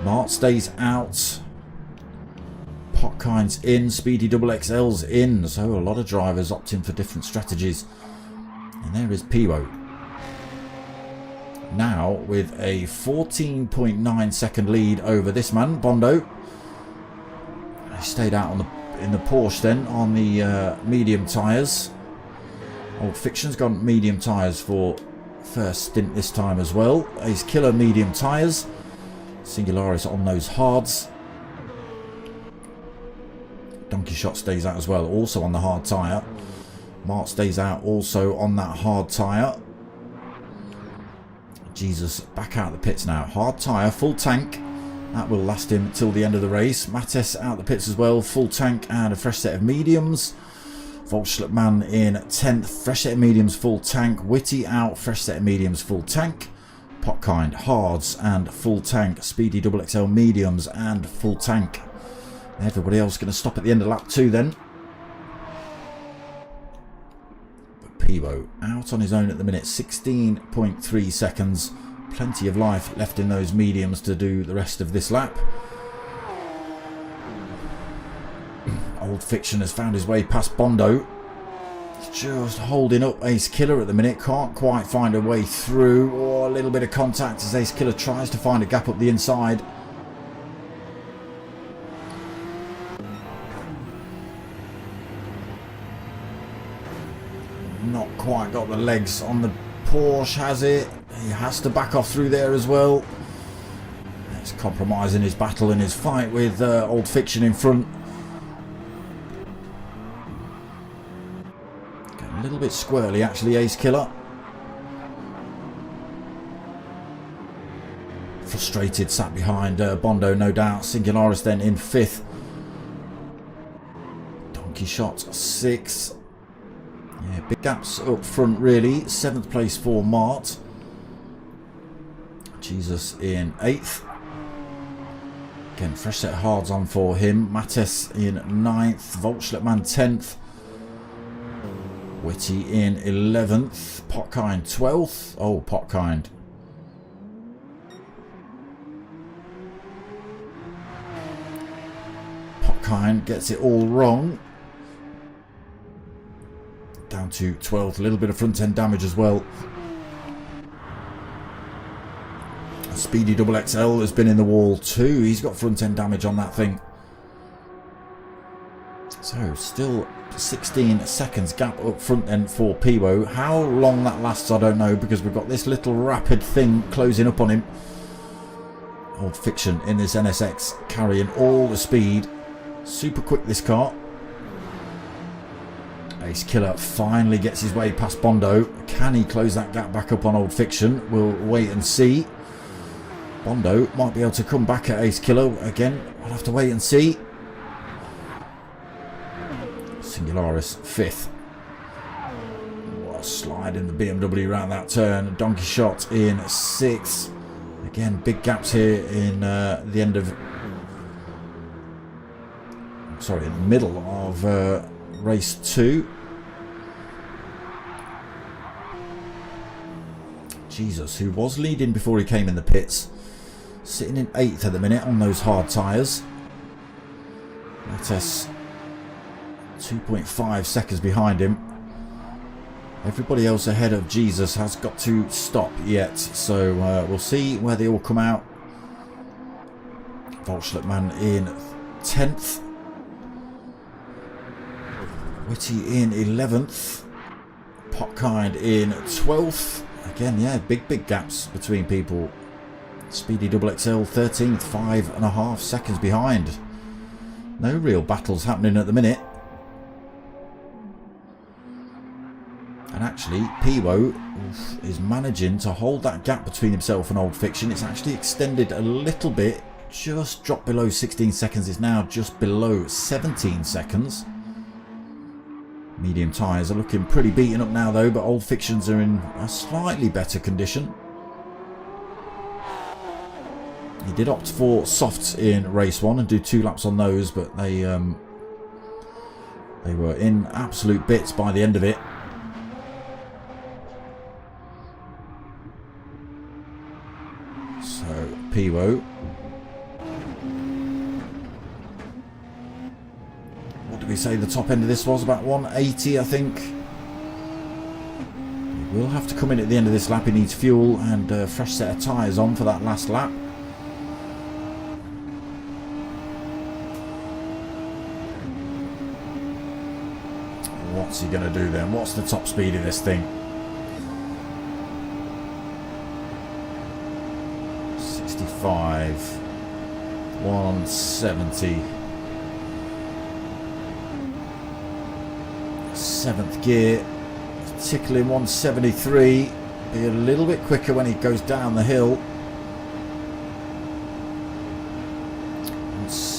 Mart stays out. Potkine's in. Speedy Double XL's in. So a lot of drivers opting for different strategies. And there is Pivo. Now with a 14.9 second lead over this man, Bondo. He stayed out on in the Porsche then on the medium tyres. Old Fiction's gone medium tyres for first stint this time as well. Ace Killer medium tyres. Singularis on those hards. Donkey Shot stays out as well, also on the hard tyre. Mart stays out also on that hard tyre. Jesus back out the pits now. Hard tyre, full tank. That will last him till the end of the race. Mattes out the pits as well, full tank and a fresh set of mediums. Volschlitman in 10th, fresh set of mediums, full tank. Witty out, fresh set of mediums, full tank. Potkind, hards and full tank. Speedy XXL mediums and full tank. Everybody else going to stop at the end of lap 2 then. But Peebo out on his own at the minute, 16.3 seconds. Plenty of life left in those mediums to do the rest of this lap. Old Fiction has found his way past Bondo. He's just holding up Ace Killer at the minute. Can't quite find a way through. Or a little bit of contact as Ace Killer tries to find a gap up the inside. Not quite got the legs on the Porsche, has it? He has to back off through there as well. It's compromising his battle and his fight with Old Fiction in front. Getting a little bit squirrely actually, Ace Killer. Frustrated, sat behind Bondo no doubt. Singularis then in 5th. Donkey Shot 6th. Yeah, big gaps up front really. 7th place for Mart. Jesus in 8th. Again, fresh set of hards on for him. Mattes in 9th. Volschlitman 10th. Witty in 11th. Potkind 12th. Oh, Potkind. Potkind gets it all wrong. Down to 12th. A little bit of front end damage as well. Speedy XXL has been in the wall too. He's got front end damage on that thing. So still 16 seconds gap up front end for Peebo. How long that lasts I don't know, because we've got this little rapid thing closing up on him. Old Fiction in this NSX carrying all the speed. Super quick this car. Ace Killer finally gets his way past Bondo. Can he close that gap back up on Old Fiction? We'll wait and see. Bondo might be able to come back at Ace Killer again. I'll have to wait and see. Singularis 5th. What a slide in the BMW around that turn. Donkey Shot in 6th. Again, big gaps here in the end of... Sorry, in the middle of race 2. Jesus, who was leading before he came in the pits. Sitting in 8th at the minute on those hard tyres. Mattes 2.5 seconds behind him. Everybody else ahead of Jesus has got to stop yet. So we'll see where they all come out. Volschlitman in 10th. Witty in 11th. Potkind in 12th. Again, yeah, big gaps between people. Speedy XXL 13th, 5.5 seconds behind. No real battles happening at the minute. And actually, Peebo is managing to hold that gap between himself and Old Fiction. It's actually extended a little bit. Just dropped below 16 seconds. It's now just below 17 seconds. Medium tyres are looking pretty beaten up now though, but Old Fictions are in a slightly better condition. He did opt for softs in race 1 and do 2 laps on those, but they were in absolute bits by the end of it. So Peebo, what did we say the top end of this was? About 180 I think. will have to come in at the end of this lap. He needs fuel and a fresh set of tyres on for that last lap. What's he going to do then? What's the top speed of this thing? 65, 170. 7th gear, tickling 173. Be a little bit quicker when he goes down the hill.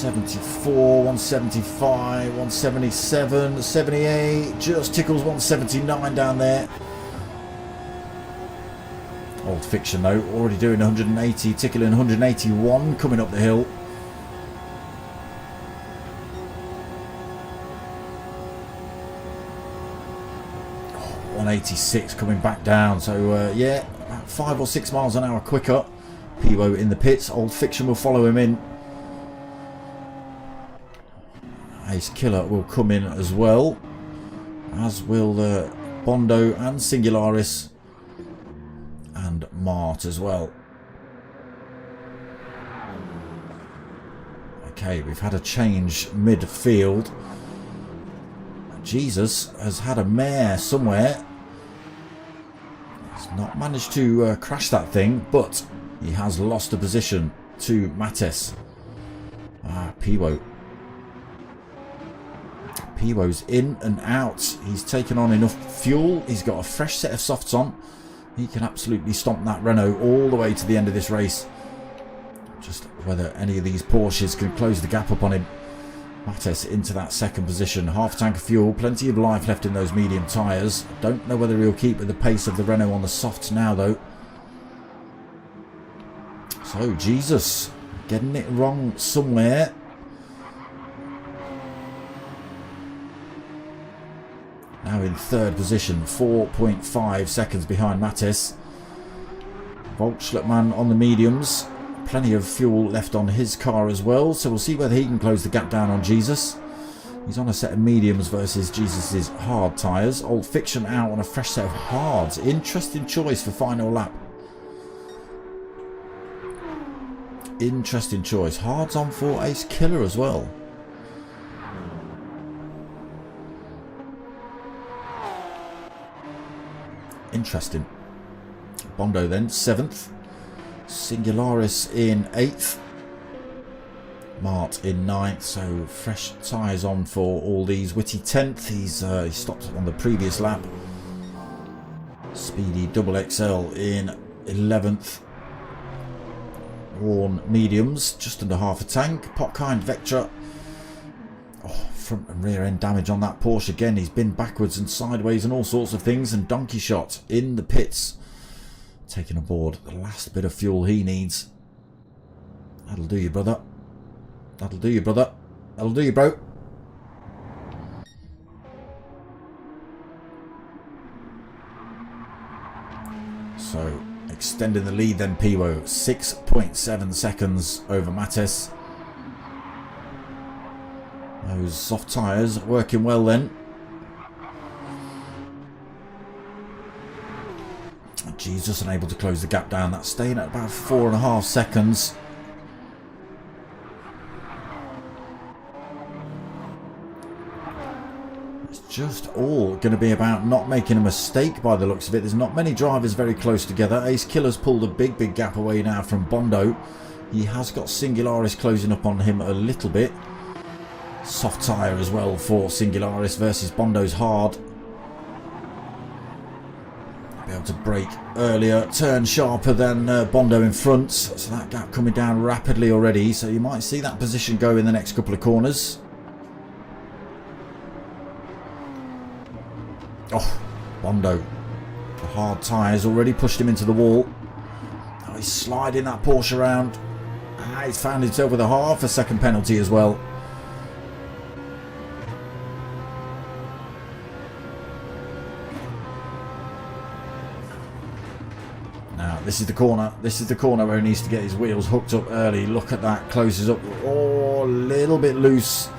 174, 175, 177, 78, just tickles 179 down there. Old Fiction though, already doing 180, tickling 181 coming up the hill. Oh, 186 coming back down, so yeah, about 5 or 6 miles an hour quicker. Pivo in the pits, Old Fiction will follow him in. Ace Killer will come in as well, as will Bondo and Singularis and Mart as well. Okay, we've had a change midfield. Jesus has had a mare somewhere. He's not managed to crash that thing, but he has lost a position to Mattis. Pivo. Pivo's in and out. He's taken on enough fuel. He's got a fresh set of softs on. He can absolutely stomp that Renault all the way to the end of this race. Just whether any of these Porsches can close the gap up on him. Mattis into that second position. Half tank of fuel. Plenty of life left in those medium tyres. Don't know whether he'll keep with the pace of the Renault on the softs now though. So Jesus getting it wrong somewhere. Now in third position, 4.5 seconds behind Mattis. Volkswagen on the mediums. Plenty of fuel left on his car as well, so we'll see whether he can close the gap down on Jesus. He's on a set of mediums versus Jesus's hard tyres. Old Fiction out on a fresh set of hards. Interesting choice for final lap. Interesting choice. Hards on for Ace Killer as well. Interesting. Bondo then 7th. Singularis in 8th. Mart in 9th. So fresh tyres on for all these. Witty 10th. He stopped on the previous lap. Speedy Double XL in 11th. Worn mediums, just under half a tank. Potkind Vectra. Oh, front and rear end damage on that Porsche again. He's been backwards and sideways and all sorts of things. And Donkey Shot in the pits, taking aboard the last bit of fuel he needs. That'll do you, brother. That'll do you, brother. That'll do you, bro. So extending the lead then, Pivo. 6.7 seconds over Mattis. Those soft tyres working well then. Jesus unable to close the gap down. That's staying at about 4.5 seconds. It's just all going to be about not making a mistake by the looks of it. There's not many drivers very close together. Ace Killer's pulled a big gap away now from Bondo. He has got Singularis closing up on him a little bit. Soft tyre as well for Singularis versus Bondo's hard. Be able to brake earlier, turn sharper than Bondo in front. So that gap coming down rapidly already. So you might see that position go in the next couple of corners. Oh, Bondo. The hard tyres already pushed him into the wall. Oh, he's sliding that Porsche around. He's found himself with a half a second penalty as well. Now, this is the corner. This is the corner where he needs to get his wheels hooked up early. Look at that. Closes up. Oh, a little bit loose.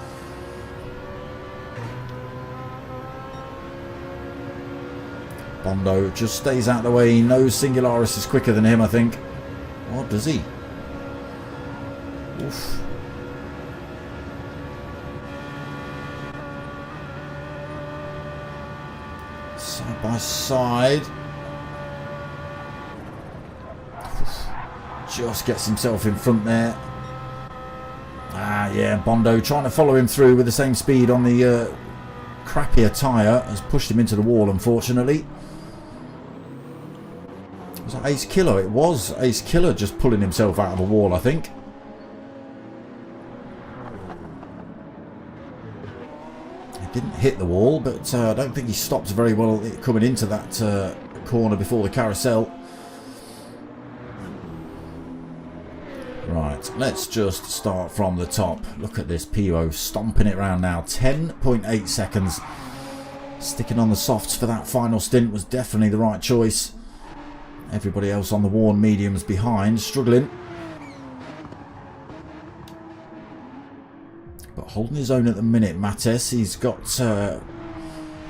Bondo just stays out of the way. He knows Singularis is quicker than him, I think. Or does he? Oof. Side by side. Just gets himself in front there. Ah, yeah, Bondo trying to follow him through with the same speed on the crappier tyre has pushed him into the wall, unfortunately. Was that Ace Killer? It was Ace Killer just pulling himself out of a wall, I think. He didn't hit the wall, but I don't think he stopped very well coming into that corner before the carousel. Right, let's just start from the top. Look at this Pivo stomping it around now. 10.8 seconds. Sticking on the softs for that final stint was definitely the right choice. Everybody else on the worn mediums behind, struggling. But holding his own at the minute, Mattes. He's got...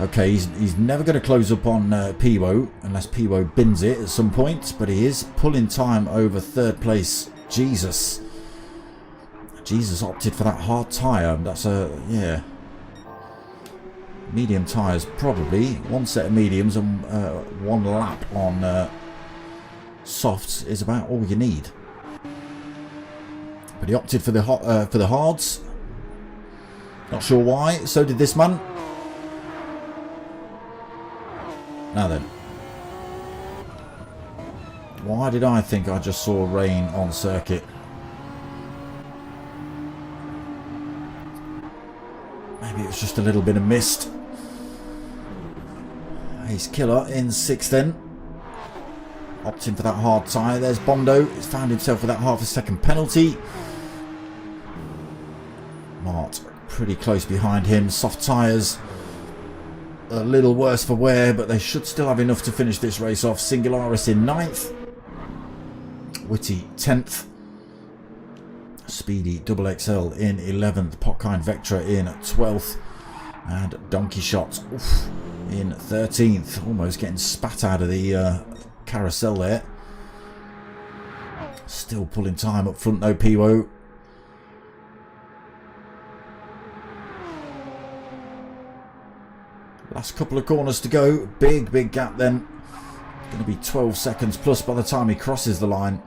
okay, he's never going to close up on Pivo unless Pivo bins it at some point. But he is pulling time over third place. Jesus opted for that hard tyre. That's yeah, medium tyres probably. One set of mediums and one lap on softs is about all you need. But he opted for the hards. Not sure why. So did this man. Now then. Why did I think I just saw rain on circuit? Maybe it was just a little bit of mist. Ace Killer in 6th then. Opting for that hard tyre. There's Bondo. He's found himself with that half a second penalty. Mart pretty close behind him. Soft tyres. A little worse for wear, but they should still have enough to finish this race off. Singularis in 9th. Witty 10th. Speedy Double XL in 11th. Potkind Vectra in 12th. And Donkey Shot in 13th. Almost getting spat out of the carousel there. Still pulling time up front though, Pivo. Last couple of corners to go. Big gap then. Going to be 12 seconds plus by the time he crosses the line.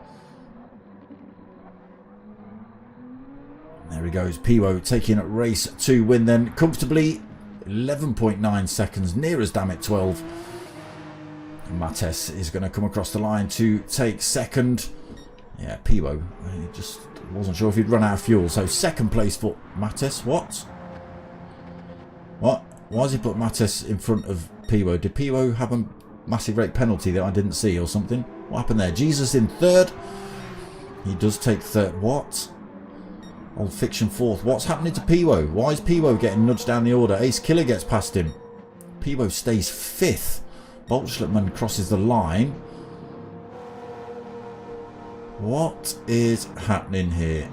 There he goes. Pivo taking race 2 win then comfortably. 11.9 seconds. Near as damn it 12. Mattes is going to come across the line to take second. Yeah, Pivo. He just wasn't sure if he'd run out of fuel. So second place for Mattes. What? Why has he put Mattes in front of Pivo? Did Pivo have a massive rate penalty that I didn't see or something? What happened there? Jesus in 3rd. He does take 3rd. What? Old Fiction 4th. What's happening to Pivo? Why is Pivo getting nudged down the order? Ace Killer gets past him. Pivo stays 5th. Boltzschlitman crosses the line. What is happening here?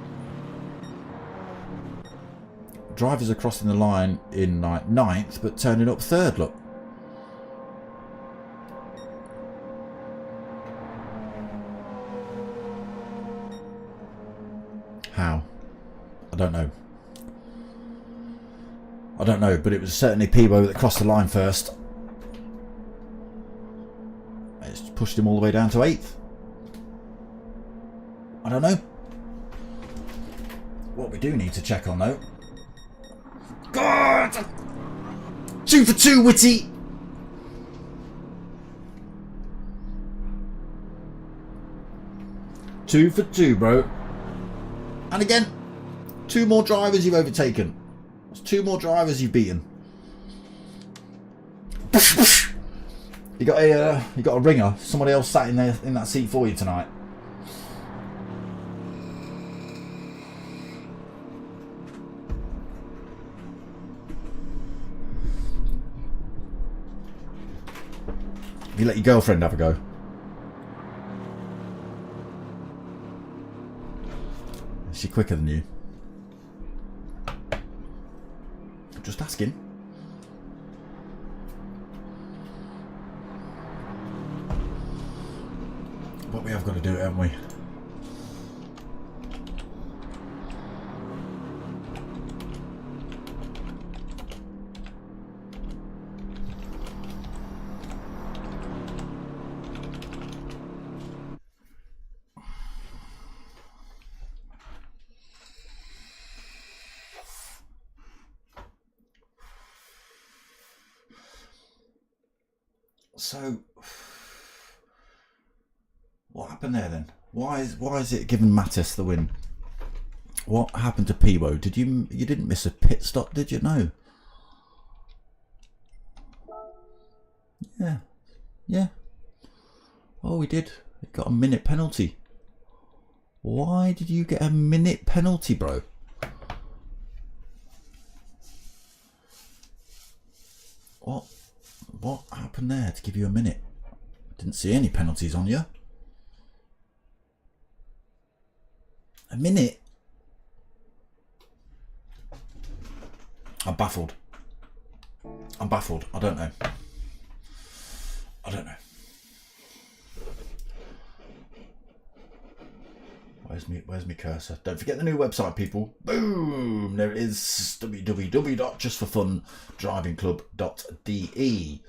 Drivers are crossing the line in 9th, but turning up 3rd, look. How? I don't know. I don't know, but it was certainly Pivo that crossed the line first. It's pushed him all the way down to 8th. I don't know. What we do need to check on though. God! 2 for 2, Witty! Two for 2, bro. And again, 2 more drivers you've overtaken. That's 2 more drivers you've beaten. You got a ringer. Somebody else sat in there in that seat for you tonight. You let your girlfriend have a go. Is she quicker than you? Just asking. do it, haven't we? So, what happened there then? Why is it giving Mattis the win? What happened to Piwo? Did you didn't miss a pit stop, did you? No. Yeah. Oh, we did. We got a minute penalty. Why did you get a minute penalty, bro? What happened there to give you a minute? Didn't see any penalties on you. A minute? I'm baffled. I don't know. Where's my cursor? Don't forget the new website, people. Boom! There it is. www.justforfundrivingclub.de.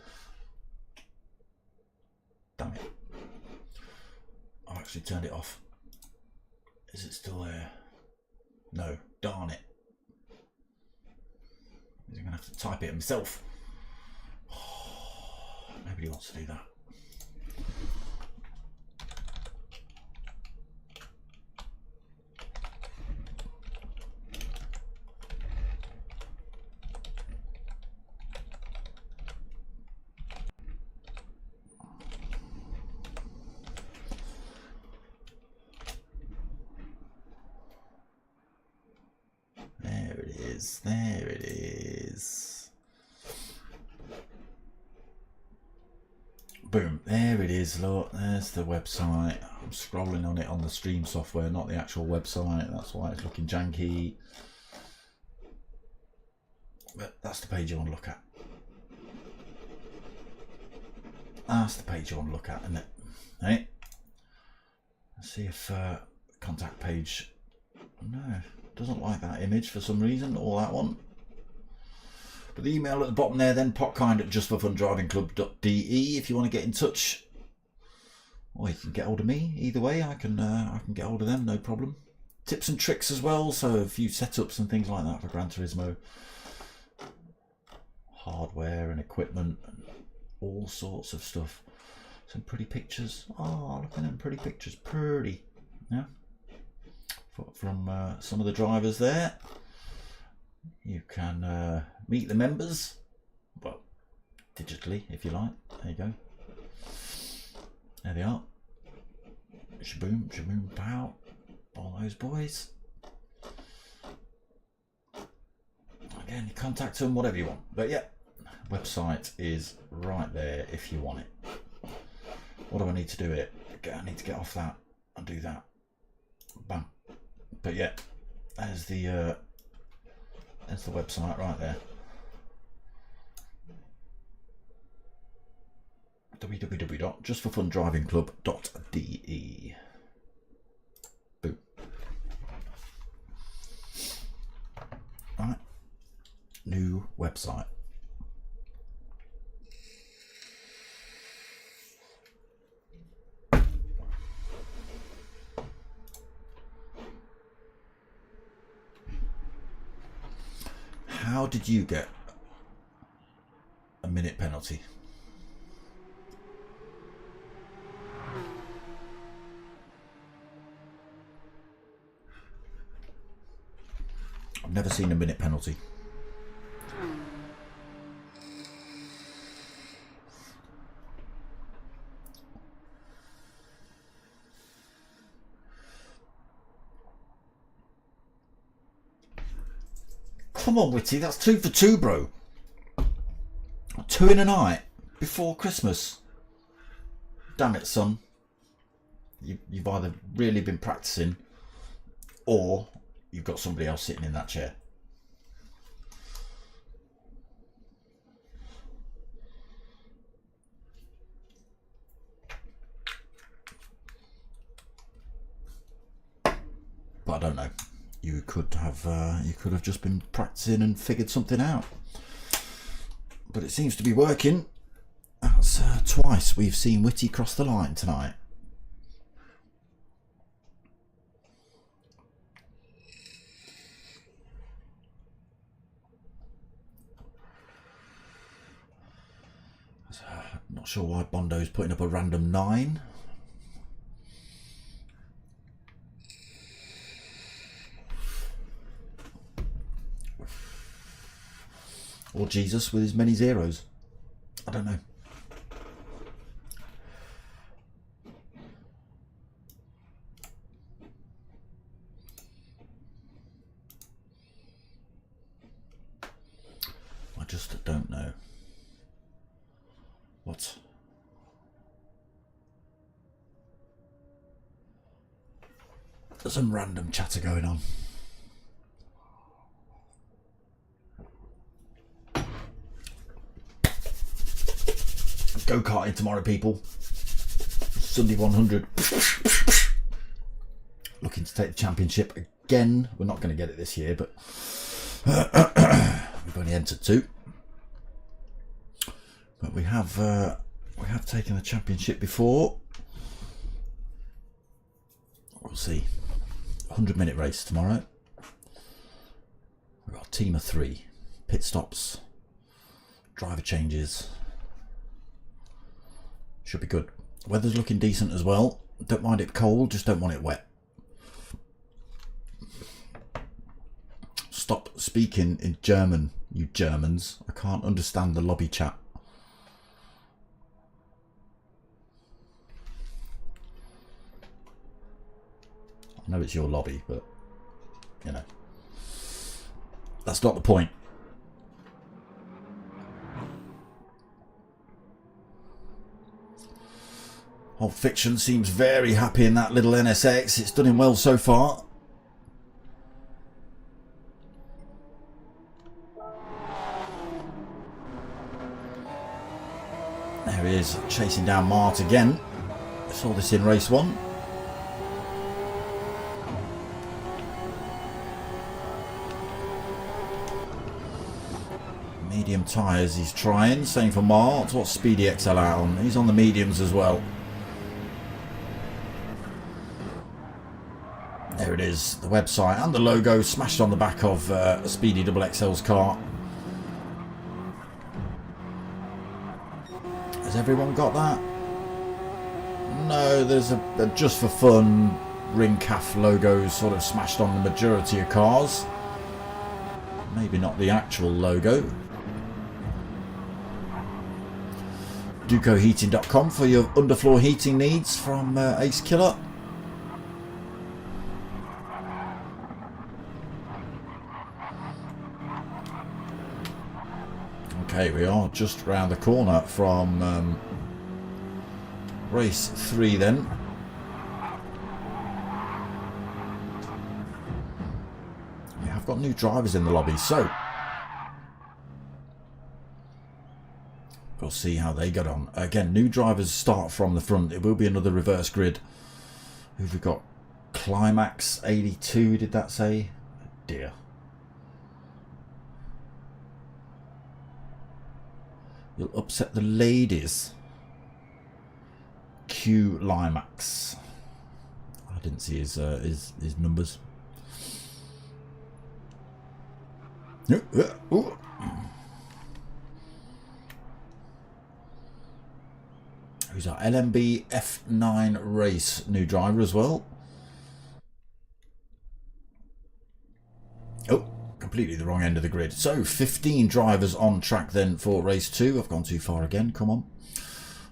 Damn it. I've actually turned it off. Is it still there? No. Darn it. I'm going to have to type it myself. Oh, nobody wants to do that. There it is. Boom. There it is. Look, there's the website. I'm scrolling on it on the stream software, not the actual website. That's why it's looking janky. But that's the page you want to look at. That's the page you want to look at, isn't it? Hey? Let's see if contact page. No. Doesn't like that image for some reason, or that one. But the email at the bottom there then, potkind@justforfundrivingclub.de if you want to get in touch. Or you can get hold of me. Either way, I can get hold of them, no problem. Tips and tricks as well, so a few setups and things like that for Gran Turismo. Hardware and equipment and all sorts of stuff. Some pretty pictures. Oh, look at them pretty pictures. Pretty. Yeah. From some of the drivers there. You can meet the members, well, digitally if you like. There you go. There they are. Shaboom, shaboom, pow. All those boys. Again, contact them, whatever you want. But yeah, website is right there if you want it. What do I need to do it? I need to get off that and do that. Bam. But yeah, there's the website right there. www.justforfundrivingclub.de. Boom. Right. New website. How did you get a minute penalty? I've never seen a minute penalty. Come on, Witty, that's 2 for 2, bro. 2 in a night before Christmas. Damn it, son. You've either really been practicing or you've got somebody else sitting in that chair. But I don't know. You could have just been practicing and figured something out. But it seems to be working. That's twice we've seen Whitty cross the line tonight. Not sure why Bondo's putting up a random 9. Or Jesus with his many zeros. I don't know. I just don't know. What? There's some random chatter going on. Go-karting tomorrow, people. Sunday 100. Looking to take the championship again. We're not going to get it this year, but we've only entered 2. But we have taken the championship before. We'll see. 100-minute race tomorrow. We've got a team of 3. Pit stops. Driver changes. Should be good. Weather's looking decent as well. Don't mind it cold, just don't want it wet. Stop speaking in German, you Germans. I can't understand the lobby chat. I know it's your lobby, but, you know, that's not the point. Old Fiction seems very happy in that little NSX. It's done him well so far. There he is, chasing down Mart again. I saw this in race 1. Medium tyres he's trying. Same for Mart. What's Speedy XL out on? He's on the mediums as well. There it is, the website and the logo smashed on the back of Speedy XXL's car. Has everyone got that? No, there's a just for fun Ringcaf logo sort of smashed on the majority of cars. Maybe not the actual logo. DucoHeating.com for your underfloor heating needs from Ace Killer. Okay, we are just round the corner from race 3 then. We have got new drivers in the lobby, so we'll see how they get on. Again, new drivers start from the front. It will be another reverse grid. Who've we got? Climax 82, did that say? Oh dear. You'll upset the ladies. Q Limax. I didn't see his numbers. Ooh. Who's our LMB F9 race new driver as well? Oh, completely the wrong end of the grid. So 15 drivers on track then for race 2. I've gone too far again, come on.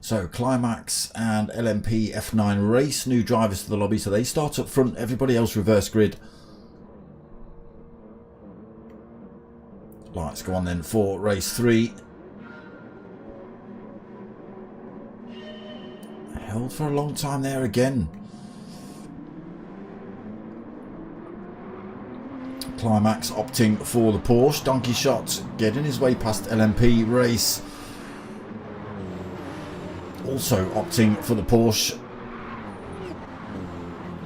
So Climax and LMP F9 race, new drivers to the lobby, so they start up front, everybody else reverse grid. Let's go on then for race 3. Held for a long time there again. Climax opting for the Porsche. Donkey Shot getting his way past LMP race. Also opting for the Porsche.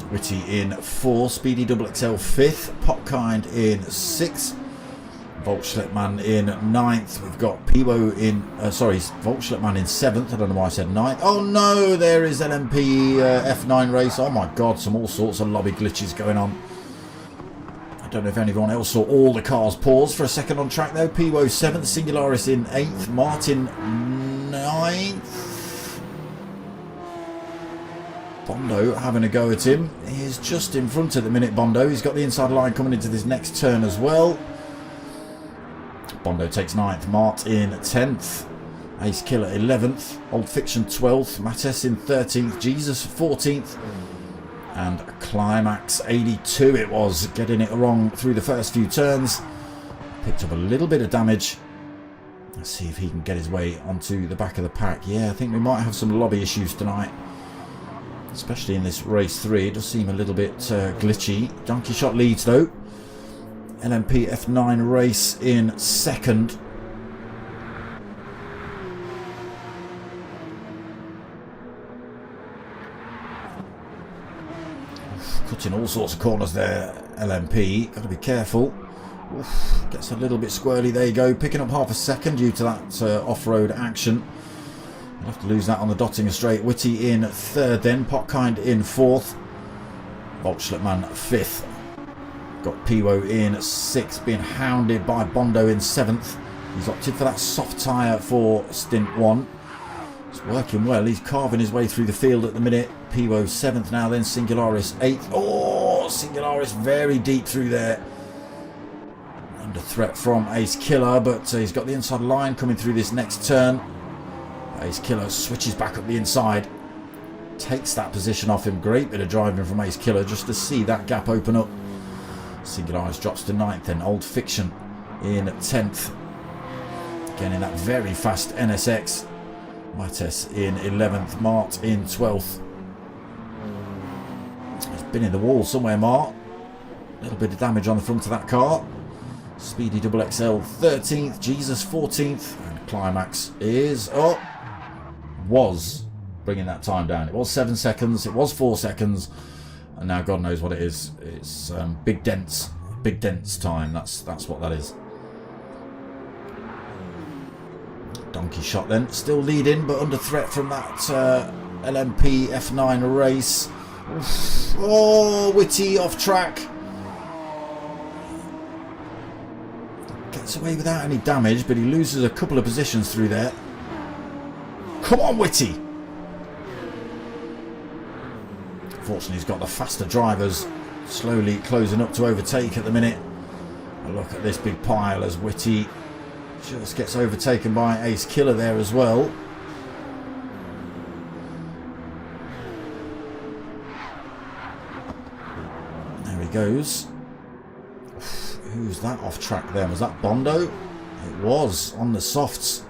Whitty in 4th, Speedy Double XL 5th, Popkind in 6th, Volksschleppmann in 9th. We've got Piwo in, Volksschleppmann in 7th. I don't know why I said 9th. Oh no, there is LMP F9 race. Oh my god, all sorts of lobby glitches going on. I don't know if anyone else saw all the cars pause for a second on track though. Piwo 7th, Singularis in 8th, Martin 9th. Bondo having a go at him. He's just in front at the minute, Bondo. He's got the inside line coming into this next turn as well. Bondo takes 9th, Mart in 10th, Ace Killer 11th, Old Fiction 12th, Mattes in 13th, Jesus 14th, and Climax 82 it was, getting it wrong through the first few turns. Picked up a little bit of damage. Let's see if he can get his way onto the back of the pack. Yeah, I think we might have some lobby issues tonight, especially in this race 3. It does seem a little bit glitchy. Donkey Shot leads though. LMP F9 race in 2nd. Cutting all sorts of corners there, LMP. Got to be careful. Oof, gets a little bit squirrely. There you go. Picking up half a second due to that off-road action. You'll have to lose that on the Dottinger straight. Whitty in 3rd then. Potkind in 4th. Volksschleppmann 5th. Got Piwo in 6th, being hounded by Bondo in 7th. He's opted for that soft tyre for stint 1. It's working well. He's carving his way through the field at the minute. Piwo 7th now, then Singularis 8th. Oh, Singularis very deep through there. Under threat from Ace Killer, but he's got the inside line coming through this next turn. Ace Killer switches back up the inside. Takes that position off him. Great bit of driving from Ace Killer just to see that gap open up. Singularis drops to 9th, then Old Fiction in 10th. Again in that very fast NSX. Mattes in 11th, Mart in 12th. He's been in the wall somewhere, Mart. A little bit of damage on the front of that car. Speedy Double XL 13th, Jesus 14th, and Climax is was bringing that time down. It was 7 seconds, it was 4 seconds. And now God knows what it is. It's big dents time. That's what that is. Donkey Shot then still leading, but under threat from that LMP F9 race. Oof. Oh, Whitty off track. Gets away without any damage, but he loses a couple of positions through there. Come on, Whitty. Fortunately, he's got the faster drivers slowly closing up to overtake at the minute. A look at this big pile as Whitty just gets overtaken by Ace Killer there as well. There he goes. Who's that off track there? Was that Bondo? It was on the softs.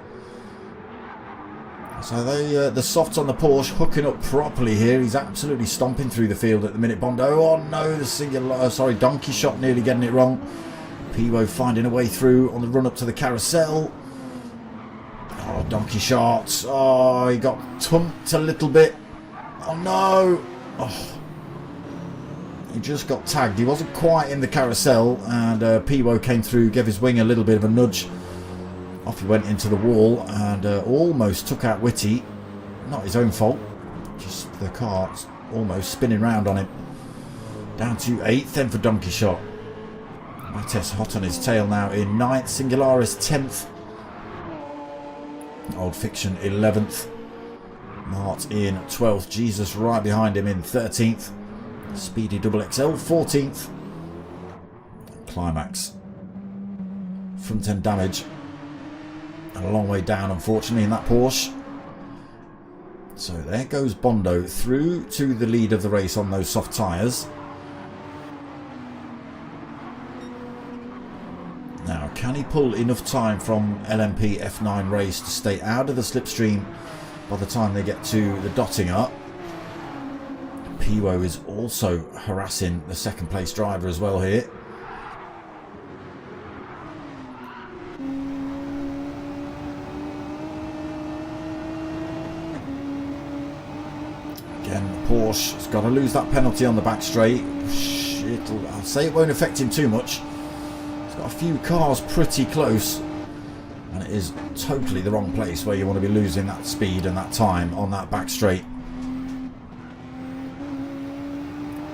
So the softs on the Porsche hooking up properly here. He's absolutely stomping through the field at the minute, Bondo. Oh no, the Donkey Shot nearly getting it wrong. Piwo finding a way through on the run up to the carousel. Oh, Donkey Shot. Oh, he got tumped a little bit. Oh no. Oh. He just got tagged. He wasn't quite in the carousel, and Piwo came through, gave his wing a little bit of a nudge. Off he went into the wall and almost took out Whitty. Not his own fault, just the car almost spinning round on him. Down to 8th then for Donkey Shot. Mattes hot on his tail now in 9th. Singularis 10th. Old Fiction 11th. Mart in 12th. Jesus right behind him in 13th. Speedy Double XL 14th. Climax. Front end damage. And a long way down, unfortunately, in that Porsche. So there goes Bondo through to the lead of the race on those soft tyres. Now, can he pull enough time from LMP F9 race to stay out of the slipstream by the time they get to the Dottinger? Piwo is also harassing the second place driver as well here. Again, Porsche has got to lose that penalty on the back straight. I'll say it won't affect him too much. He's got a few cars pretty close, and it is totally the wrong place where you want to be losing that speed and that time on that back straight.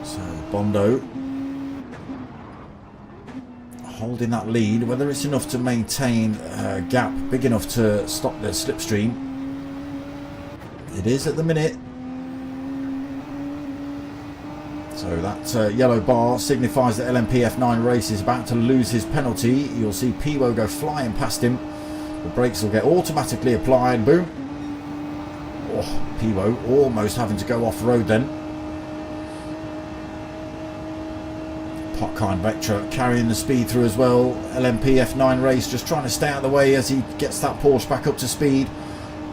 So Bondo holding that lead, whether it's enough to maintain a gap big enough to stop the slipstream. It is at the minute. So that yellow bar signifies that LMP F9 race is about to lose his penalty. You'll see Piwo go flying past him. The brakes will get automatically applied. Boom. Oh, Piwo almost having to go off-road then. Potkind Vectra carrying the speed through as well. LMP F9 race just trying to stay out of the way as he gets that Porsche back up to speed.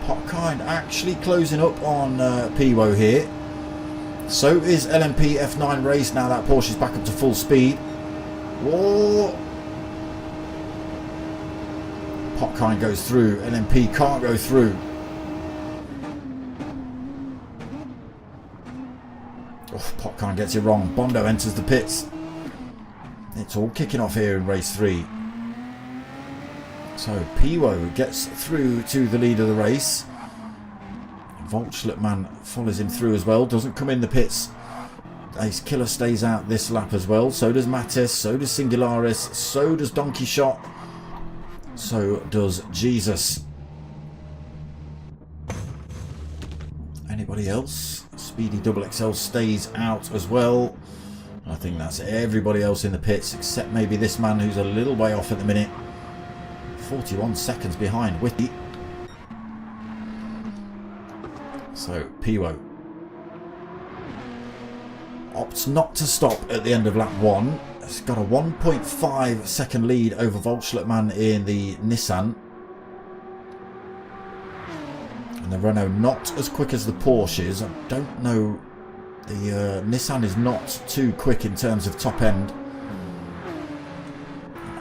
Potkind actually closing up on Piwo here. So is LMP F9 race now that Porsche is back up to full speed. Whoa! Potkind goes through. LMP can't go through. Oh, Potkind gets it wrong. Bondo enters the pits. It's all kicking off here in race 3. So Piwo gets through to the lead of the race. Volchletman follows him through as well. Doesn't come in the pits. Ace Killer stays out this lap as well. So does Mattis. So does Singularis. So does Donkey Shot. So does Jesus. Anybody else? Speedy Double XL stays out as well. I think that's everybody else in the pits except maybe this man who's a little way off at the minute. 41 seconds behind Whitty. So Piwo opts not to stop at the end of lap 1. It's got a 1.5 second lead over Volchletman in the Nissan. And the Renault not as quick as the Porsche is. I don't know. The Nissan is not too quick in terms of top end.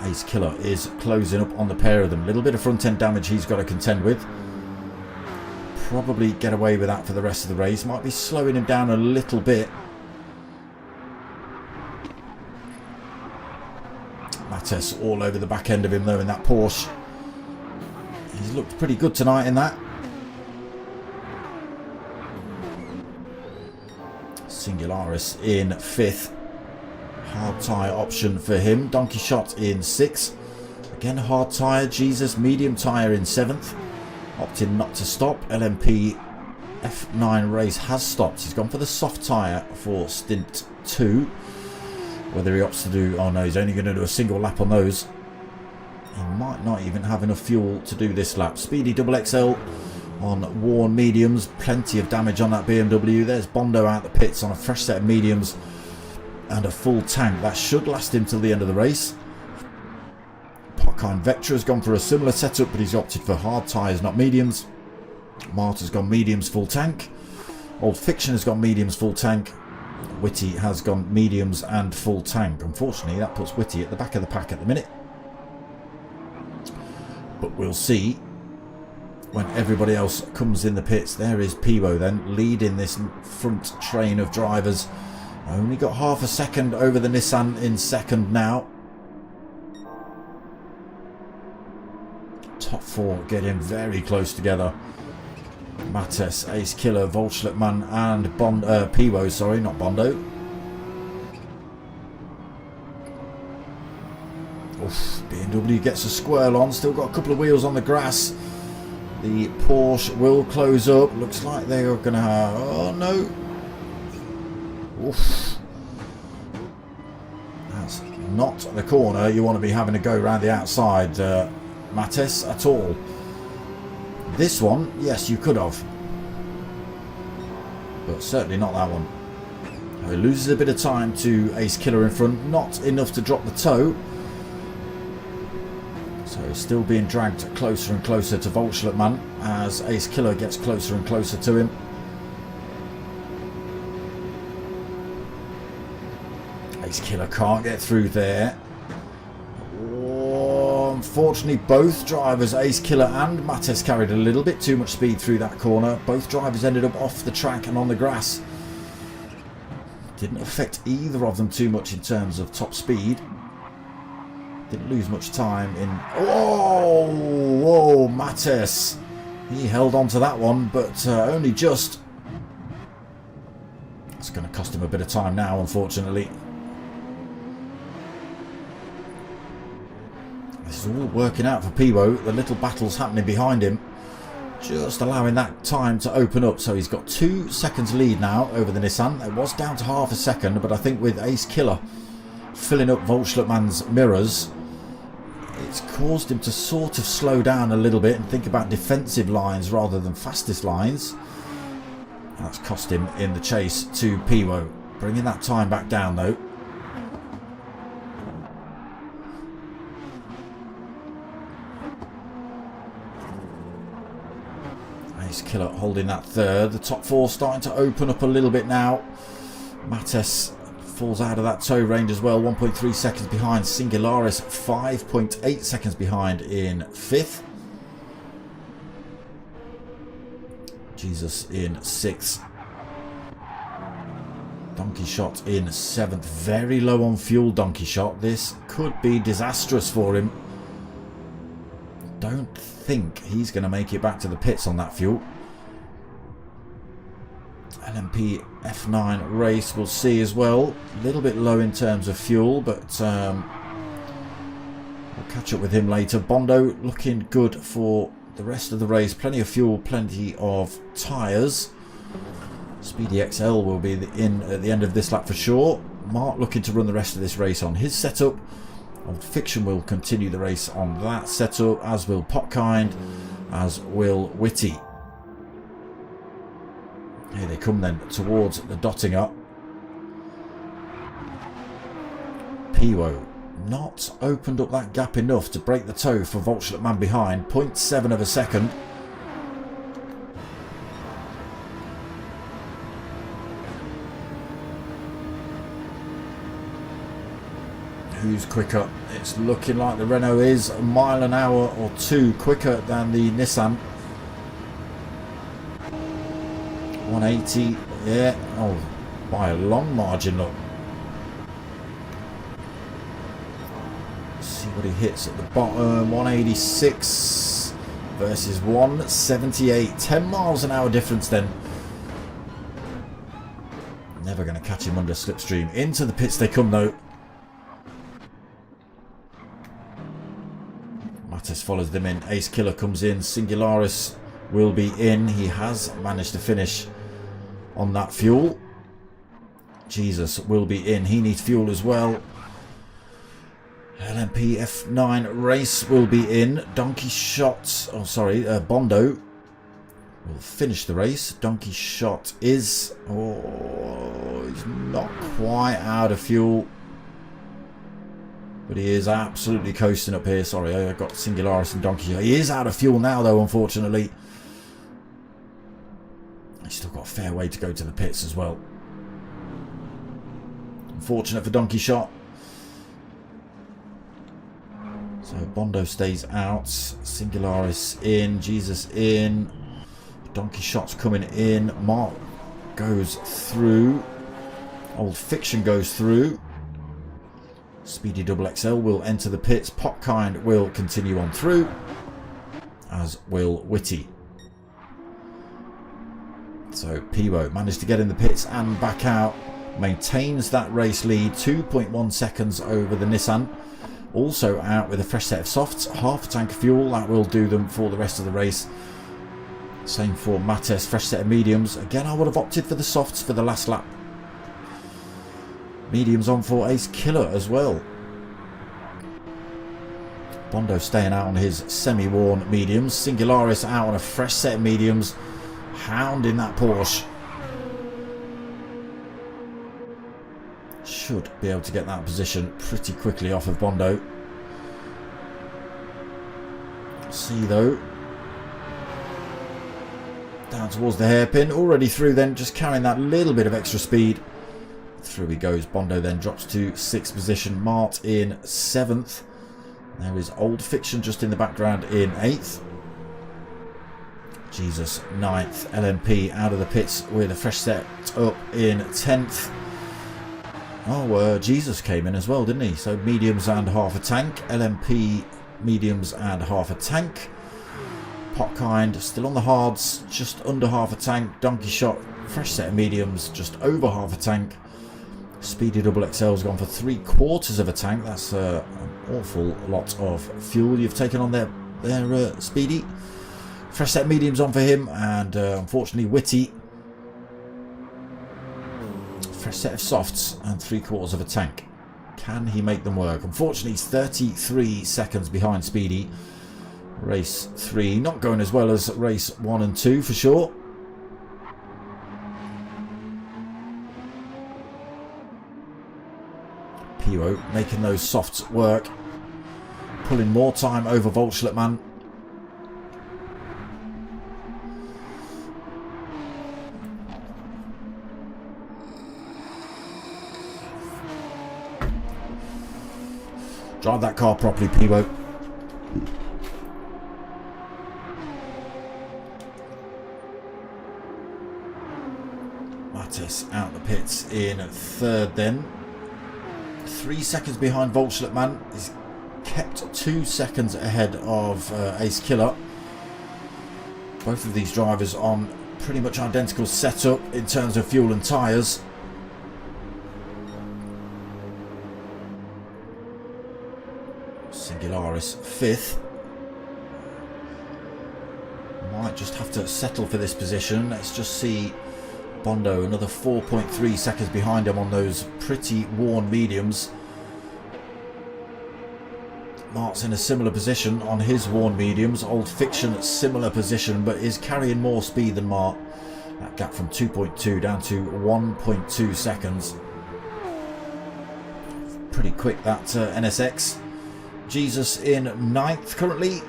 Ace Killer is closing up on the pair of them. A little bit of front end damage he's got to contend with. Probably get away with that for the rest of the race. Might be slowing him down a little bit. Mattis all over the back end of him though in that Porsche. He's looked pretty good tonight in that. Singularis in 5th. Hard tyre option for him. Donkey Shot in 6th. Again hard tyre. Jesus medium tyre in 7th. Opting not to stop. LMP F9 race has stopped. He's gone for the soft tyre for stint 2. Whether he opts to do... Oh no, he's only going to do a single lap on those. He might not even have enough fuel to do this lap. Speedy Double XL on worn mediums. Plenty of damage on that BMW. There's Bondo out the pits on a fresh set of mediums and a full tank. That should last him till the end of the race. Potkind Vectra has gone for a similar setup, but he's opted for hard tyres, not mediums. Marta's gone mediums full tank. Old Fiction has gone mediums full tank. Whitty has gone mediums and full tank. Unfortunately, that puts Whitty at the back of the pack at the minute. But we'll see when everybody else comes in the pits. There is Piwo then, leading this front train of drivers. Only got half a second over the Nissan in second now. Top 4 getting very close together. Mattis, Ace Killer, Volchletman and Piwo, sorry, not Bondo. Oof, BMW gets a squirrel on, still got a couple of wheels on the grass. The Porsche will close up. Looks like they are going to have... Oh no. Oof. That's not the corner you want to be having to go around the outside, Mattis, at all. This one, yes, you could have. But certainly not that one. He loses a bit of time to Ace Killer in front. Not enough to drop the toe. So he's still being dragged closer and closer to Volchletman as Ace Killer gets closer and closer to him. Ace Killer can't get through there. Unfortunately, both drivers, Ace Killer and Mattis, carried a little bit too much speed through that corner. Both drivers ended up off the track and on the grass. Didn't affect either of them too much in terms of top speed. Didn't lose much time in... Oh, whoa, Mattes. He held on to that one, but only just. It's going to cost him a bit of time now, unfortunately. This is all working out for Piwo. The little battle's happening behind him. Just allowing that time to open up. So he's got 2 seconds lead now over the Nissan. It was down to half a second, but I think with Ace Killer filling up Volschlupmann's mirrors, it's caused him to sort of slow down a little bit and think about defensive lines rather than fastest lines. And that's cost him in the chase to Piwo. Bringing that time back down though. Ace Killer holding that third. The top 4 starting to open up a little bit now. Mattes falls out of that tow range as well. 1.3 seconds behind. Singularis 5.8 seconds behind in 5th. Jesus in 6th. Donkey Shot in 7th. Very low on fuel, Donkey Shot. This could be disastrous for him. Don't think he's going to make it back to the pits on that fuel. LMP F9 race, we'll see as well. A little bit low in terms of fuel, but we'll catch up with him later. Bondo looking good for the rest of the race. Plenty of fuel, plenty of tyres. Speedy XL will be in at the end of this lap for sure. Mark looking to run the rest of this race on his setup. Old Fiction will continue the race on that setup, as will Popkind, as will Whitty. Here they come then towards the dotting up. Piwo not opened up that gap enough to break the toe for Volschlupmann behind. 0.7 of a second. Who's quicker? It's looking like the Renault is a mile an hour or 2 quicker than the Nissan. 180, yeah, oh, by a long margin, look. Let's see what he hits at the bottom. 186 versus 178. 10 miles an hour difference then. Never going to catch him under slipstream. Into the pits they come though. Mattes follows them in. Ace Killer comes in. Singularis will be in. He has managed to finish on that fuel. Jesus will be in. He needs fuel as well. LMP F9 race will be in. Donkey Shot, oh sorry, Bondo will finish the race. Donkey Shot is, oh, he's not quite out of fuel, but he is absolutely coasting up here. Sorry, I got Singularis and Donkey Shot. He is out of fuel now though, unfortunately. He's still got a fair way to go to the pits as well. Unfortunate for Donkey Shot. So Bondo stays out. Singularis in. Jesus in. Donkey Shot's coming in. Mark goes through. Old Fiction goes through. Speedy XXL will enter the pits. Popkind will continue on through, as will Whitty. So Piwo managed to get in the pits and back out. Maintains that race lead. 2.1 seconds over the Nissan. Also out with a fresh set of softs. Half a tank of fuel. That will do them for the rest of the race. Same for Mattes. Fresh set of mediums. Again, I would have opted for the softs for the last lap. Mediums on for Ace Killer as well. Bondo staying out on his semi-worn mediums. Singularis out on a fresh set of mediums. Hounding that Porsche. Should be able to get that position pretty quickly off of Bondo. See though. Down towards the hairpin. Already through then, just carrying that little bit of extra speed. Through he goes. Bondo then drops to 6th position. Mart in 7th. There is Old Fiction just in the background in 8th. Jesus 9th. LMP out of the pits with a fresh set up in 10th. Oh, Jesus came in as well, didn't he? So mediums and half a tank. LMP mediums and half a tank. Potkind still on the hards, just under half a tank. Donkey Shot, fresh set of mediums, just over half a tank. Speedy Double XL's gone for 3/4 of a tank. That's an awful lot of fuel you've taken on there, Speedy. Fresh set of mediums on for him, and unfortunately Witty. Fresh set of softs and 3/4 of a tank. Can he make them work? Unfortunately, he's 33 seconds behind Speedy. Race 3 not going as well as race 1 and 2 for sure. Piwo making those softs work. Pulling more time over Volschlittmann. Drive that car properly, Piwo. Mattis out the pits in third then. 3 seconds behind Volschlittmann. He's kept 2 seconds ahead of Ace Killer. Both of these drivers on pretty much identical setup in terms of fuel and tyres. Singularis 5th. Might just have to settle for this position. Let's just see Bondo another 4.3 seconds behind him on those pretty worn mediums. Mark's in a similar position on his worn mediums. Old Fiction at similar position, but is carrying more speed than Mark. That gap from 2.2 down to 1.2 seconds. Pretty quick that NSX. Jesus in 9th currently.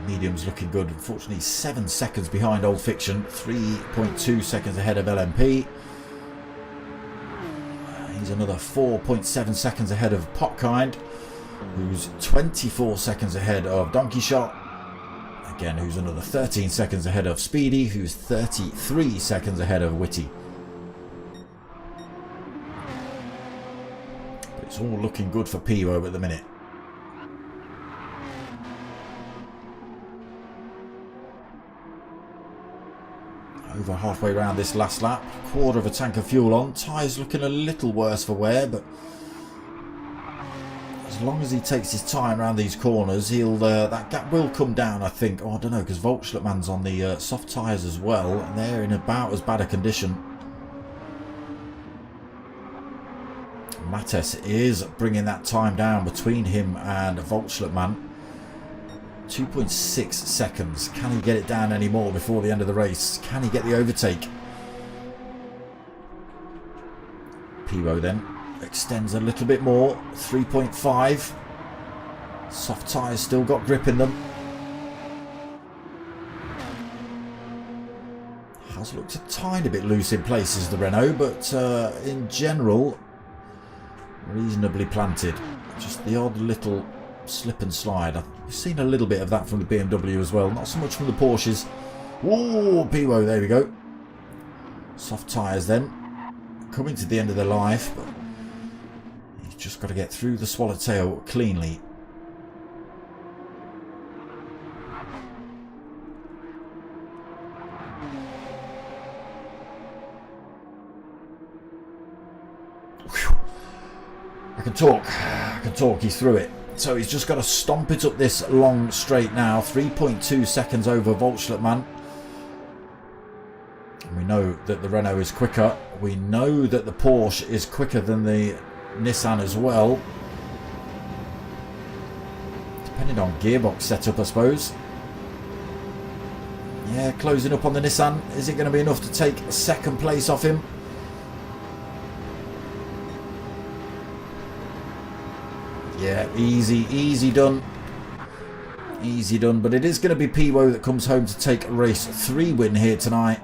Mediums looking good. Unfortunately 7 seconds behind Old Fiction. 3.2 seconds ahead of LMP. He's another 4.7 seconds ahead of Potkind, who's 24 seconds ahead of Donkey Shot. Again, who's another 13 seconds ahead of Speedy, who's 33 seconds ahead of Witty. But it's all looking good for Piwo at the minute. Over halfway around this last lap, 1/4 of a tank of fuel on. Tyres looking a little worse for wear, but as long as he takes his time around these corners, he'll that gap will come down, I think. Oh, I don't know, because Volschlittmann's on the soft tyres as well, and they're in about as bad a condition. Mattes is bringing that time down between him and Volschlittmann. 2.6 seconds. Can he get it down any more before the end of the race? Can he get the overtake? Piwo then extends a little bit more. 3.5. Soft tyres still got grip in them. Has looked a tiny bit loose in places, the Renault, but in general reasonably planted. Just the odd little slip and slide. I've seen a little bit of that from the BMW as well, not so much from the Porsches. Whoa, Piwo, there we go. Soft tyres then, coming to the end of their life, but he's just got to get through the swallowtail cleanly. Whew. I can talk, he's through it. So he's just got to stomp it up this long straight now. 3.2 seconds over Volschlittmann. We know that the Renault is quicker. We know that the Porsche is quicker than the Nissan as well. Depending on gearbox setup, I suppose. Yeah, closing up on the Nissan. Is it going to be enough to take second place off him? Yeah, easy done. Easy done. But it is going to be Piwo that comes home to take race 3 win here tonight.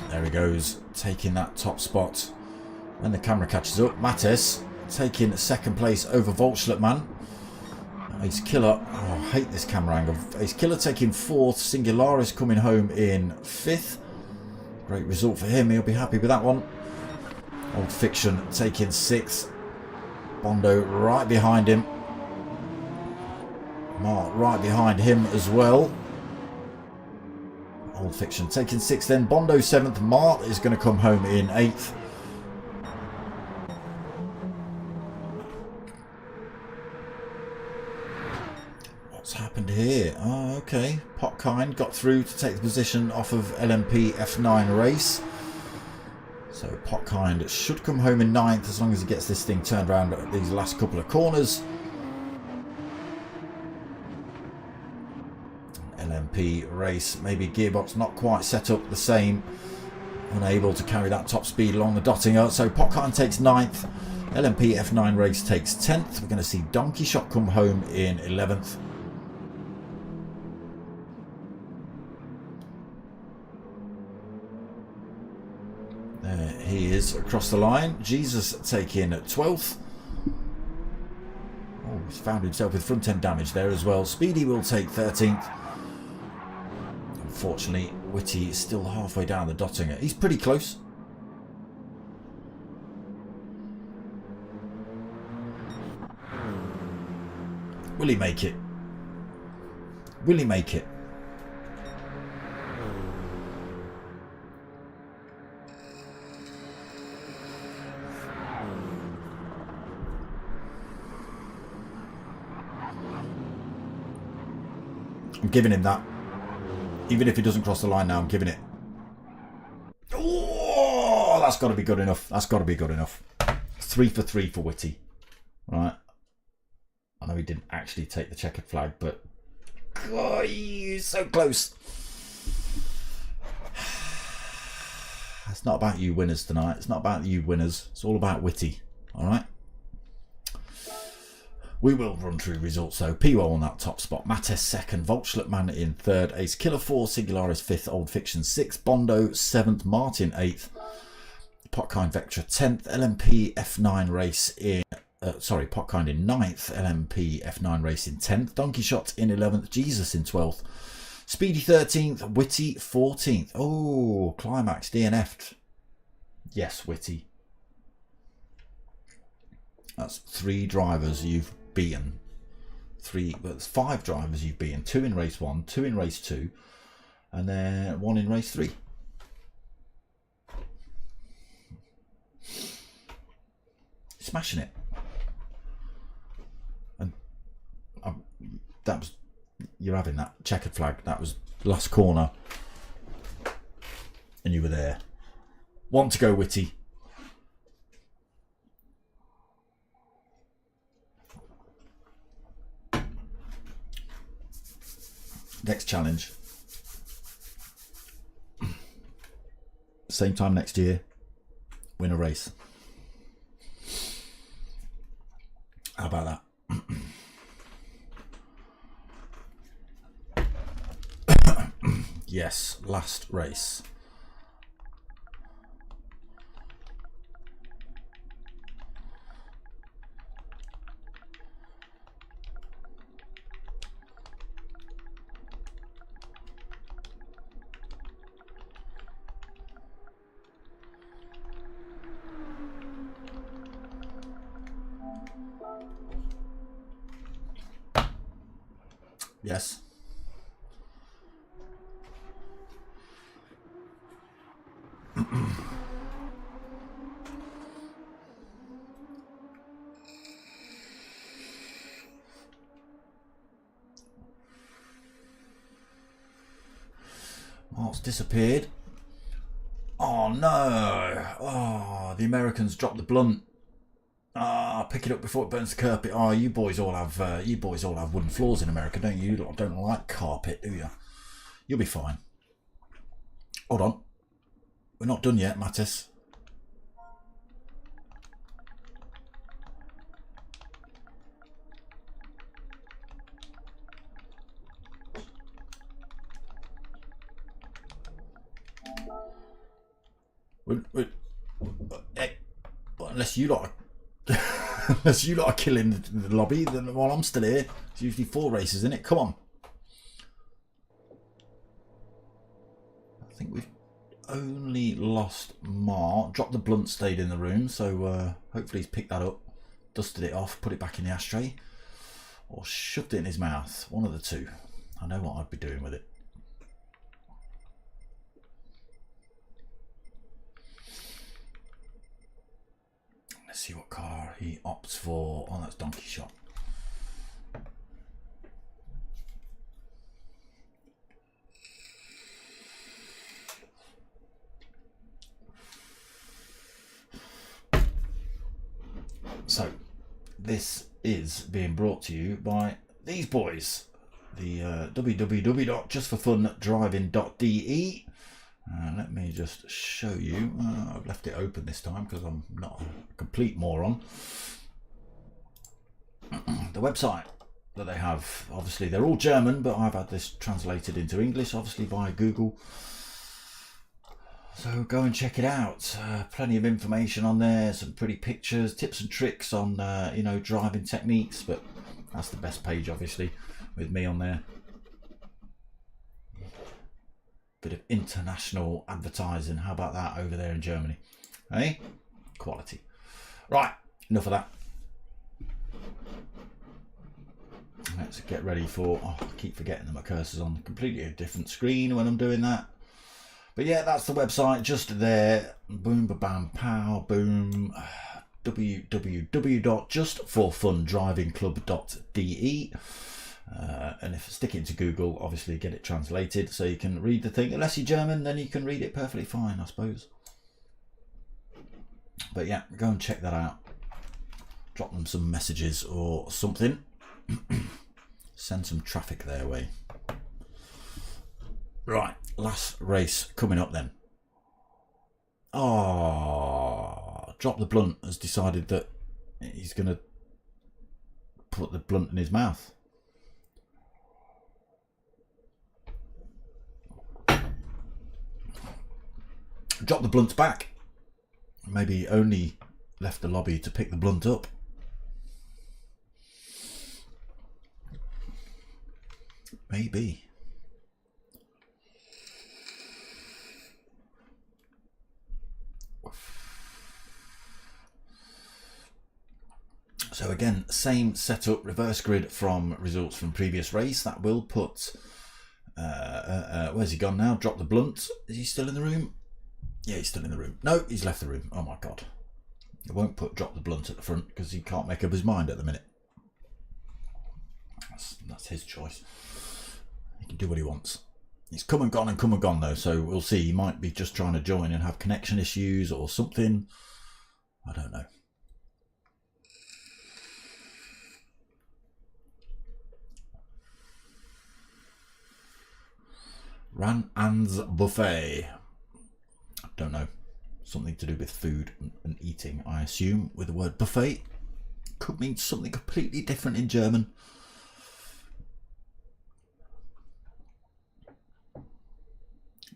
There he goes, taking that top spot. When the camera catches up, Mattes taking second place over Volschlittmann. Ace Killer, oh, I hate this camera angle. Ace Killer taking 4th, Singularis coming home in 5th. Great result for him, he'll be happy with that one. Old Fiction taking 6th. Bondo right behind him. Mart right behind him as well. Old Fiction taking 6th then. Bondo 7th. Mart is going to come home in 8th. What's happened here? Oh, okay. Potkind got through to take the position off of LMP F9 race. So Potkind should come home in 9th as long as he gets this thing turned around at these last couple of corners. LMP race, maybe gearbox not quite set up the same. Unable to carry that top speed along the Dottinger. So Potkind takes 9th. LMP F9 race takes 10th. We're going to see Donkey Shot come home in 11th. There he is across the line. Jesus taking 12th. Oh, he's found himself with front end damage there as well. Speedy will take 13th. Unfortunately, Whitty is still halfway down the Dottinger. He's pretty close. Will he make it? Will he make it? I'm giving him that. Even if he doesn't cross the line now, I'm giving it. Oh, that's got to be good enough. That's got to be good enough. 3 for 3 for Whitty. Right. I know he didn't actually take the checkered flag, but God, he's so close. It's not about you winners tonight. It's not about you winners. It's all about Whitty. All right. We will run through results though. P1 on that top spot. Mattes 2nd. Voltschlitman in 3rd. Ace Killer 4. Singularis 5th. Old Fiction 6th. Bondo 7th. Martin 8th. Potkind Vectra 10th. LMP F9 race in... Potkind in 9th. LMP F9 race in 10th. Donkey Shot in 11th. Jesus in 12th. Speedy 13th. Whitty 14th. Oh, Climax DNF'd. Yes, Whitty. That's 3 drivers you've beaten. 5 drivers you've beaten. 2 in race 1, 2 in race 2, and then 1 in race 3. Smashing it. And that was, you're having that checkered flag. That was last corner, and you were there. 1 to go, Whitty. Next challenge. Same time next year. Win a race. How about that? Yes, last race. Yes. Mark's disappeared. Oh no. Oh, the Americans dropped the blunt. Ah, pick it up before it burns the carpet. Oh, you boys all have wooden floors in America, don't you? You don't like carpet, do you? You'll be fine. Hold on. We're not done yet, Mattis. Unless you lot are Unless you lot are killing the lobby, then while I'm still here, it's usually 4 races in it. Come on. I think we've only lost Mar. Dropped the blunt, stayed in the room, so hopefully he's picked that up, dusted it off, put it back in the ashtray, or shoved it in his mouth. One of the two. I know what I'd be doing with it. Let's see what car he opts for. Oh, that's Donkey Shot. So, this is being brought to you by these boys. The www.justforfundriving.de. Let me just show you. I've left it open this time because I'm not a complete moron. The website that they have, obviously they're all German, but I've had this translated into English, obviously by Google. So go and check it out. Plenty of information on there, some pretty pictures, tips and tricks on you know, driving techniques, but that's the best page, obviously, with me on there. Bit of international advertising. How about that over there in Germany? Hey, quality. Right, enough of that. Let's get ready for. Oh, I keep forgetting that my cursor's on completely a different screen when I'm doing that. But yeah, that's the website just there. Boom, ba bam, pow, boom. www.justforfundrivingclub.de. And if stick it into Google, obviously get it translated so you can read the thing. Unless you're German, then you can read it perfectly fine, I suppose. But yeah, go and check that out. Drop them some messages or something. Send some traffic their way. Right, last race coming up then. Oh, Drop the Blunt has decided that he's going to put the blunt in his mouth. Drop the blunt back. Maybe he only left the lobby to pick the blunt up. Maybe. So again, same setup, reverse grid from results from previous race. That will put, where's he gone now? Drop the blunt. Is he still in the room? Yeah, he's still in the room. No, he's left the room. Oh my God. I won't put drop the blunt at the front because he can't make up his mind at the minute. That's his choice. He can do what he wants. He's come and gone though, so we'll see. He might be just trying to join and have connection issues or something. I don't know. Ran Anne's Buffet. I don't know. Something to do with food and eating, I assume, with the word buffet. Could mean something completely different in German.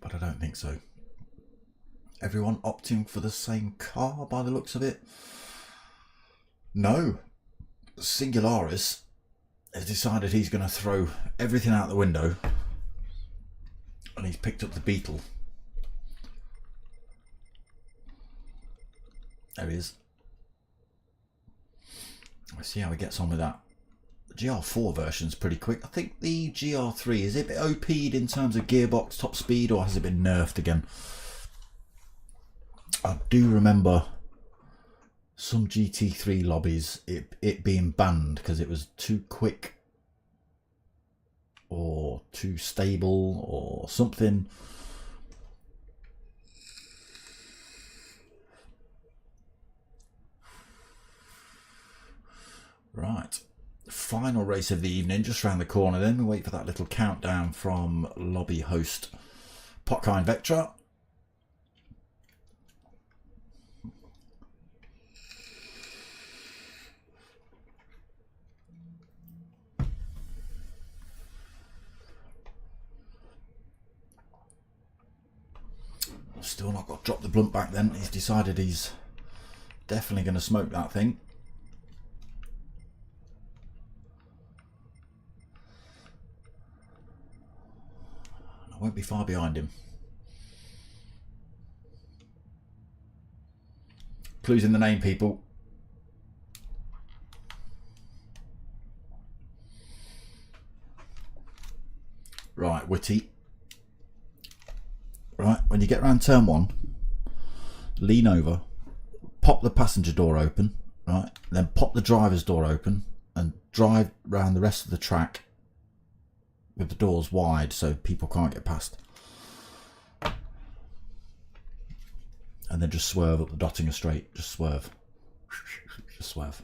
But I don't think so. Everyone opting for the same car by the looks of it? No. Singularis has decided he's going to throw everything out the window. And he's picked up the Beetle. There he is. Let's see how he gets on with that. The GR4 version's pretty quick. I think the GR3, is it a bit OP'd in terms of gearbox, top speed, or has it been nerfed again? I do remember some GT3 lobbies, it being banned because it was too quick or too stable or something. Right, final race of the evening, just round the corner then. We wait for that little countdown from lobby host Potkind Vectra. Still not got dropped the blunt back then. He's decided he's definitely going to smoke that thing. won't be far behind him. Clues in the name, people. Right, Witty. Right, when you get around turn 1, lean over, pop the passenger door open, right, then pop the driver's door open and drive around the rest of the track with the doors wide so people can't get past. And then just swerve up the Dottinger Straight. Just swerve. Just swerve.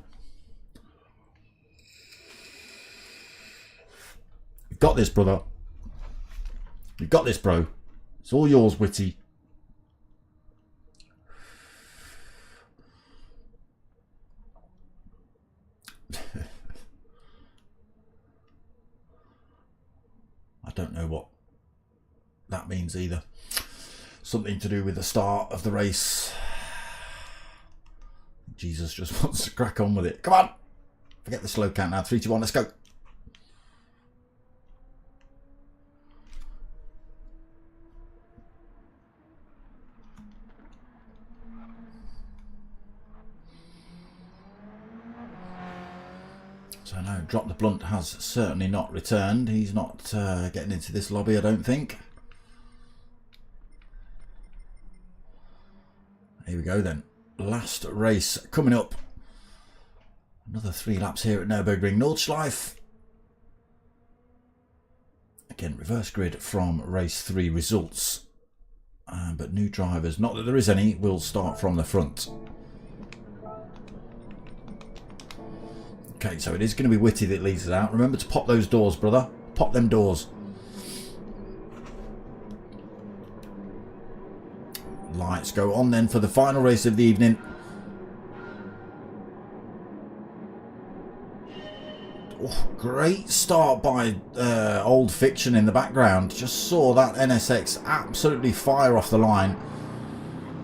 You've got this, brother. You've got this, bro. It's all yours, Witty. I don't know what that means either. Something to do with the start of the race. Jesus just wants to crack on with it. Come on. Forget the slow count now. 3, 2, 1, let's go. So no, Drop the Blunt has certainly not returned. He's not getting into this lobby, I don't think. Here we go then. Last race coming up. Another 3 laps here at Nurburgring Nordshliefe. Again, reverse grid from race 3 results. But new drivers, not that there is any, will start from the front. Okay, so it is going to be Witty that leads us out. Remember to pop those doors, brother. Pop them doors. Lights go on then for the final race of the evening. Oh, great start by Old Fiction in the background. Just saw that NSX absolutely fire off the line.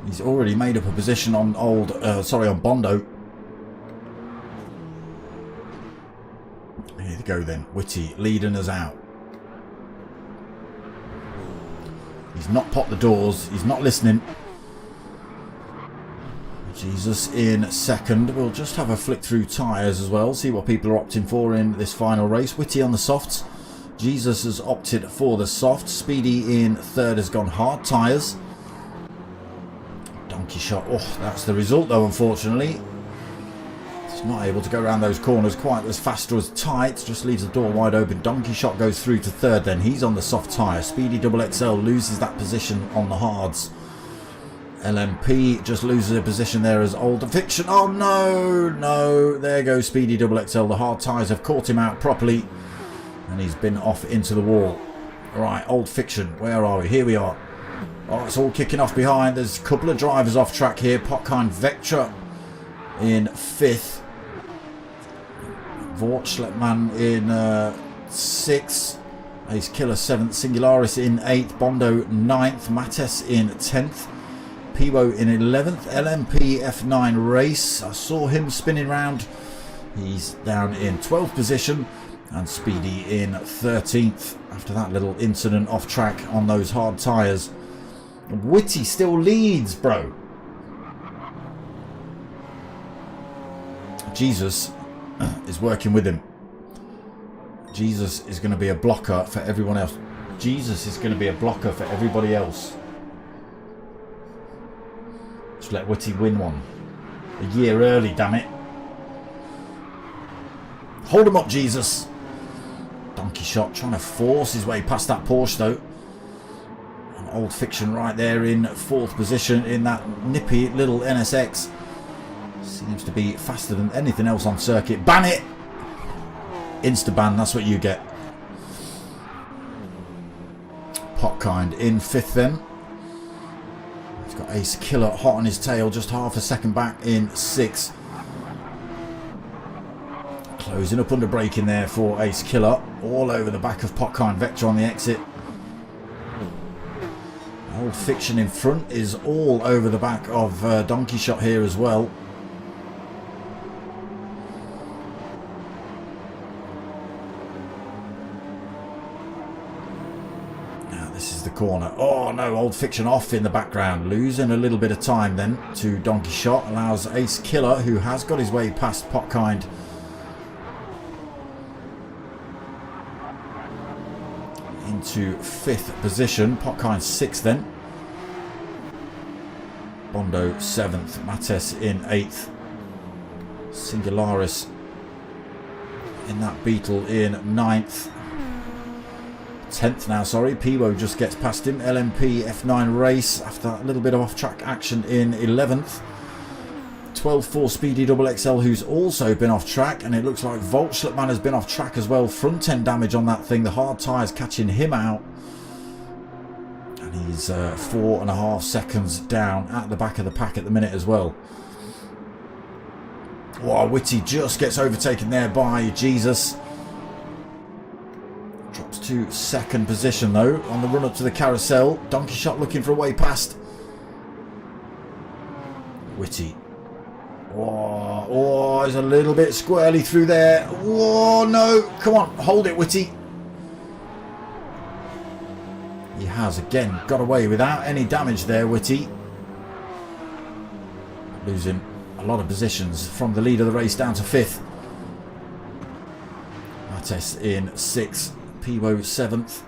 He's already made up a position on on Bondo. Here we go then. Witty leading us out. He's not popped the doors. He's not listening. Jesus in second. We'll just have a flick through tyres as well. See what people are opting for in this final race. Witty on the softs. Jesus has opted for the softs. Speedy in third has gone hard tyres. Donkey Shot. Oh, that's the result though, unfortunately. He's not able to go around those corners quite as fast or as tight. Just leaves the door wide open. Donkey Shot goes through to third then. He's on the soft tyre. Speedy XXL loses that position on the hards. LMP just loses a position there as Old Fiction. Oh no, no. There goes Speedy XXL. The hard tyres have caught him out properly. And he's been off into the wall. Right, Old Fiction. Where are we? Here we are. Oh, it's all kicking off behind. There's a couple of drivers off track here. Potkind Vectra in 5th. Vortschleppmann in 6th. Ace Killer 7th. Singularis in 8th. Bondo 9th. Mattes in 10th. Piwo in 11th. LMP F9 race. I saw him spinning round. He's down in 12th position. And Speedy in 13th. After that little incident off track on those hard tyres. Witty still leads, bro. Jesus is working with him. Jesus is going to be a blocker for everyone else. Jesus is going to be a blocker for everybody else. Just let Witty win one. A year early, damn it. Hold him up, Jesus. Donkey Shot trying to force his way past that Porsche, though. And Old Fiction right there in 4th position in that nippy little NSX. Seems to be faster than anything else on circuit. Ban it! Insta-ban, that's what you get. Potkind in 5th then. He's got Ace Killer hot on his tail, just half a second back in 6th. Closing up under braking there for Ace Killer. All over the back of Potkind Vector on the exit. Old Fiction in front is all over the back of Donkey Shot here as well. corner. Oh no, Old Fiction off in the background, losing a little bit of time then to Donkey Shot. Allows Ace Killer, who has got his way past Potkind, into 5th position. Potkind 6th then. Bondo 7th. Mates in 8th. Singularis in that Beetle in 9th. 10th now, sorry. Piwo just gets past him. LMP F9 race after a little bit of off-track action in 11th. 12-4 Speedy Double XL, who's also been off track, and it looks like Voltschlitman has been off track as well. Front end damage on that thing. The hard tyres catching him out. And he's 4.5 seconds down at the back of the pack at the minute as well. Wow, Witty just gets overtaken there by Jesus. Drops to 2nd position though on the run up to the carousel. Donkey Shot looking for a way past. Witty. Oh, he's a little bit squirrely through there. Oh no, come on, hold it, Witty. He has again got away without any damage there, Witty. Losing a lot of positions from the lead of the race down to 5th. Mates in 6th. Piwo 7th.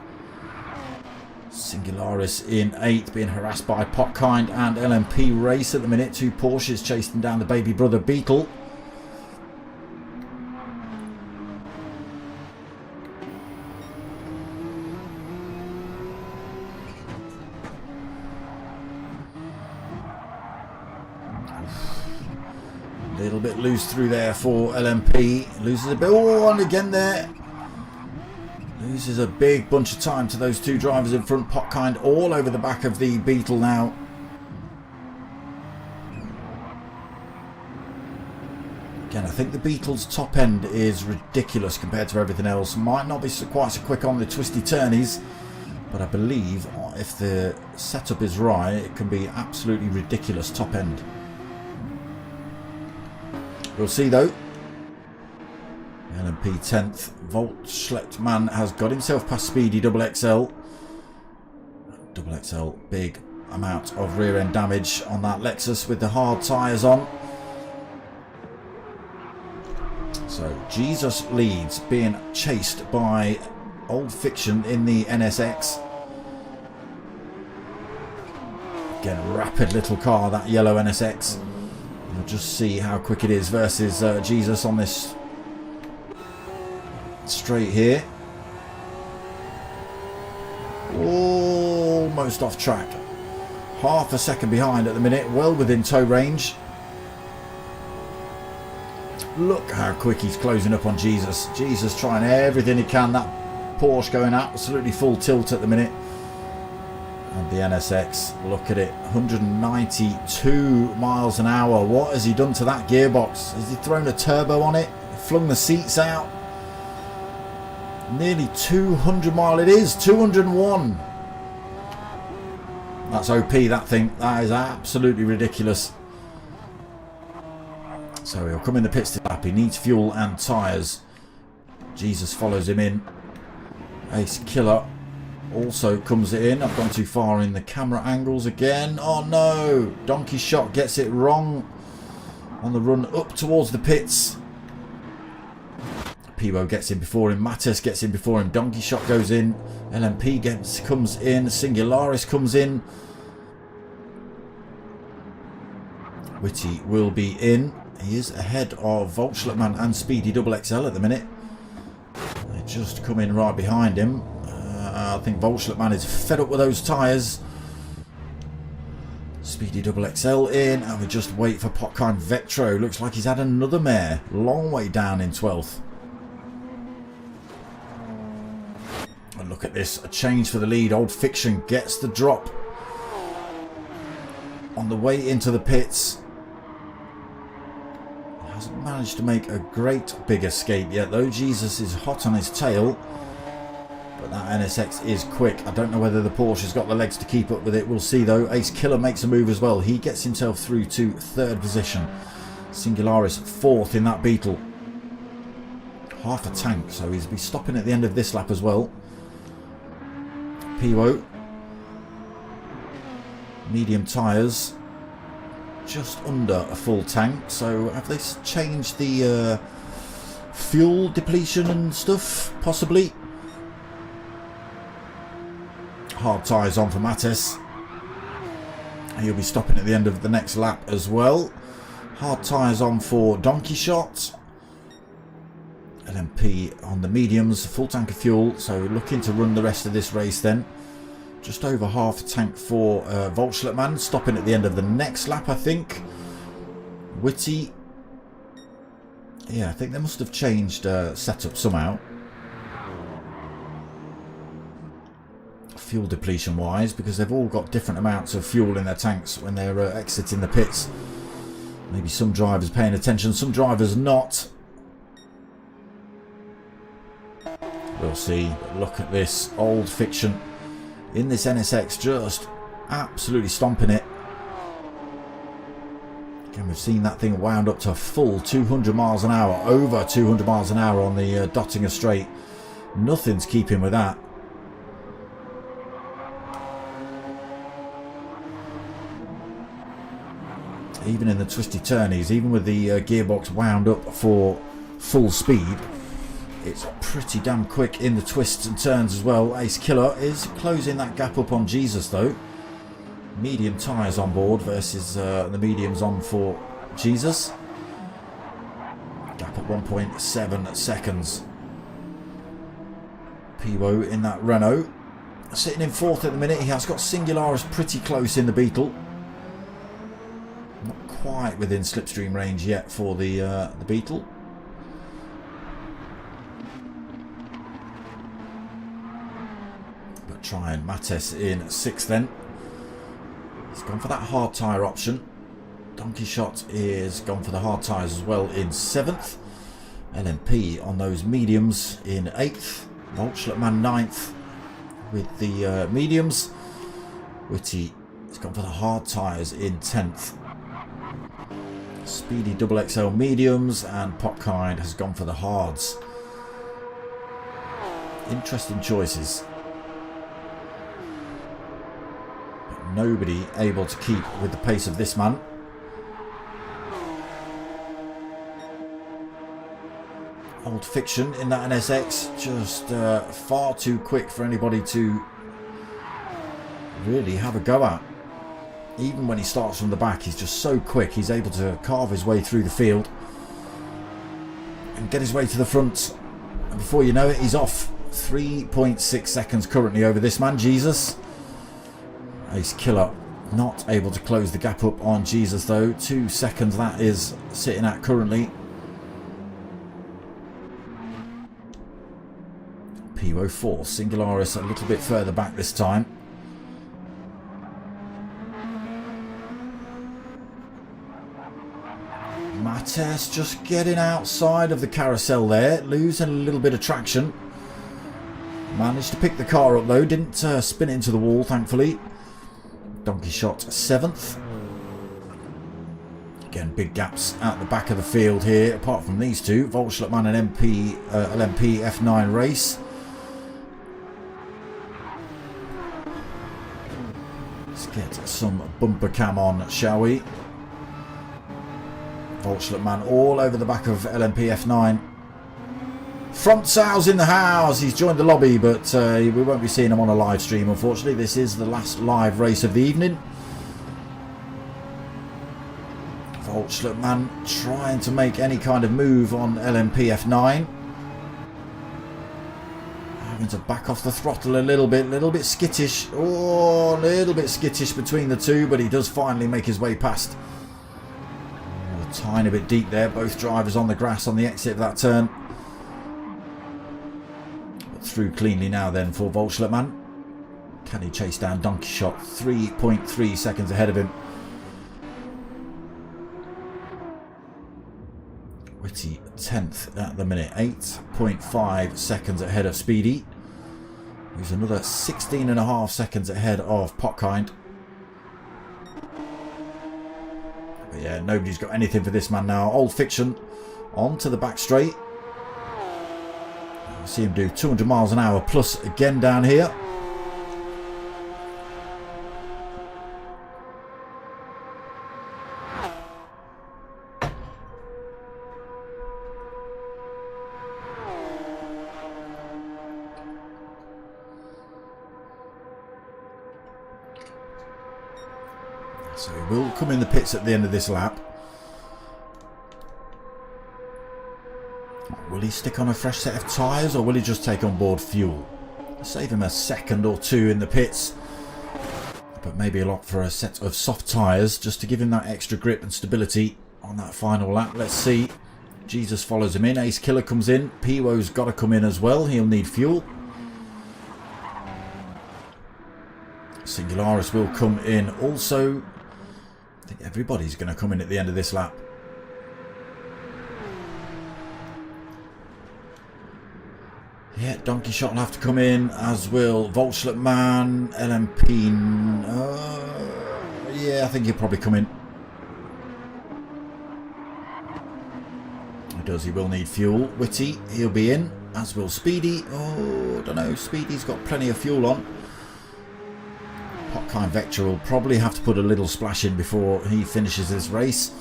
Singularis in 8th, being harassed by Potkind and LMP race at the minute. 2 Porsches chasing down the baby brother Beetle. A little bit loose through there for LMP. Loses a bit. Oh, and again there. Loses a big bunch of time to those 2 drivers in front. Potkind all over the back of the Beetle now. Again, I think the Beetle's top end is ridiculous compared to everything else. Might not be quite so quick on the twisty turnies, but I believe if the setup is right, it can be absolutely ridiculous top end. We'll see though. LMP 10th. Voltschlitman has got himself past Speedy Double XL. Double XL, big amount of rear end damage on that Lexus with the hard tyres on. So Jesus leads, being chased by Old Fiction in the NSX. Again, rapid little car, that yellow NSX. We'll just see how quick it is versus Jesus on this straight here. Almost off track. Half a second behind at the minute, well within tow range. Look how quick he's closing up on Jesus. Jesus trying everything he can. That Porsche going absolutely full tilt at the minute. And the NSX, look at it, 192 miles an hour. What has he done to that gearbox? Has he thrown a turbo on it? Flung the seats out? Nearly 200 mile it is, 201. That's OP, that thing. That is absolutely ridiculous. So he'll come in the pits to lap. He needs fuel and tyres. Jesus follows him in. Ace Killer also comes in. I've gone too far in the camera angles again. Oh no! Donkey Shot gets it wrong on the run up towards the pits. Piwo gets in before him. Mates gets in before him. Donkey Shot goes in. LMP comes in. Singularis comes in. Witty will be in. He is ahead of Voltschlitman and Speedy Double XL at the minute. They just come in right behind him. I think Voltschlitman is fed up with those tyres. Speedy Double XL in, and we just wait for Potkind Vectro. Looks like he's had another mare. Long way down in 12th. And look at this, a change for the lead. Old Fiction gets the drop on the way into the pits. He hasn't managed to make a great big escape yet though. Jesus is hot on his tail. But that NSX is quick. I don't know whether the Porsche has got the legs to keep up with it. We'll see though. Ace Killer makes a move as well. He gets himself through to 3rd position. Singularis 4th in that Beetle. Half a tank, so he'll be stopping at the end of this lap as well. Piwo Medium tyres, just under a full tank. So have they changed the fuel depletion and stuff? Possibly. Hard tyres on for Mattes. He'll be stopping at the end of the next lap as well. Hard tyres on for Donkey Shot. LMP on the mediums, full tank of fuel. So looking to run the rest of this race then. Just over half a tank for Volkswagen, stopping at the end of the next lap, I think. Whitty. Yeah, I think they must have changed setup somehow. Fuel depletion wise, because they've all got different amounts of fuel in their tanks when they're exiting the pits. Maybe some drivers paying attention, some drivers not. We'll see. But look at this old fiction in this NSX, just absolutely stomping it. Again, we've seen that thing wound up to a full 200 miles an hour, over 200 miles an hour on the Dottinger Straight. Nothing's keeping with that. Even in the twisty turnies, even with the gearbox wound up for full speed, it's pretty damn quick in the twists and turns as well. Ace Killer is closing that gap up on Jesus though. Medium tyres on board versus the mediums on for Jesus. Gap at 1.7 seconds. Piwo in that Renault. Sitting in fourth at the minute. He has got Singularis pretty close in the Beetle. Not quite within slipstream range yet for the Beetle. But trying Mattes in sixth then. He's gone for that hard tyre option. Donkey Shot is gone for the hard tyres as well in seventh. LMP on those mediums in eighth. Volkswagen ninth with the mediums. Whitty has gone for the hard tyres in 10th. Speedy double XL mediums, and Popkind has gone for the hards. Interesting choices. But nobody able to keep with the pace of this man. Old Fiction in that NSX, just far too quick for anybody to really have a go at. Even when he starts from the back, he's just so quick. He's able to carve his way through the field and get his way to the front. And before you know it, he's off. 3.6 seconds currently over this man, Jesus. Ace Killer not able to close the gap up on Jesus though. 2 seconds that is sitting at currently. Piwo 4, Singularis a little bit further back this time. Mattes just getting outside of the carousel there, losing a little bit of traction. Managed to pick the car up though, didn't spin it into the wall thankfully. Donkey Shot 7th. Again, big gaps at the back of the field here, apart from these two. Volkswagen and LMP F9 race. Let's get some bumper cam on, shall we? Volkswagen all over the back of LMP F9. Front Sales in the house. He's joined the lobby, but we won't be seeing him on a live stream, unfortunately. This is the last live race of the evening. Volkswagen trying to make any kind of move on LMP F9. Having to back off the throttle a little bit skittish. Oh, a little bit skittish between the two, but he does finally make his way past. A tiny bit deep there, both drivers on the grass on the exit of that turn. But through cleanly now then for Volkswagen. Can he chase down Donkey Shot? 3.3 seconds ahead of him. Whitty 10th at the minute, 8.5 seconds ahead of Speedy, who's another 16.5 seconds ahead of Potkind. But yeah, nobody's got anything for this man now. Old Fiction onto the back straight. I'll see him do 200 miles an hour plus again down here. So he will come in the pits at the end of this lap. Will he stick on a fresh set of tyres, or will he just take on board fuel? Save him a second or two in the pits, but maybe a lot for a set of soft tyres just to give him that extra grip and stability on that final lap. Let's see. Jesus follows him in. Ace Killer comes in. Piwo's got to come in as well. He'll need fuel. Singularis will come in also. I think everybody's going to come in at the end of this lap. Yeah, Donkey Shot will have to come in, as will Volschlet Man, LMP. Yeah, I think he'll probably come in. He does, he will need fuel. Witty, he'll be in, as will Speedy. Oh, I don't know, Speedy's got plenty of fuel on. Hotkind Vector will probably have to put a little splash in before he finishes this race.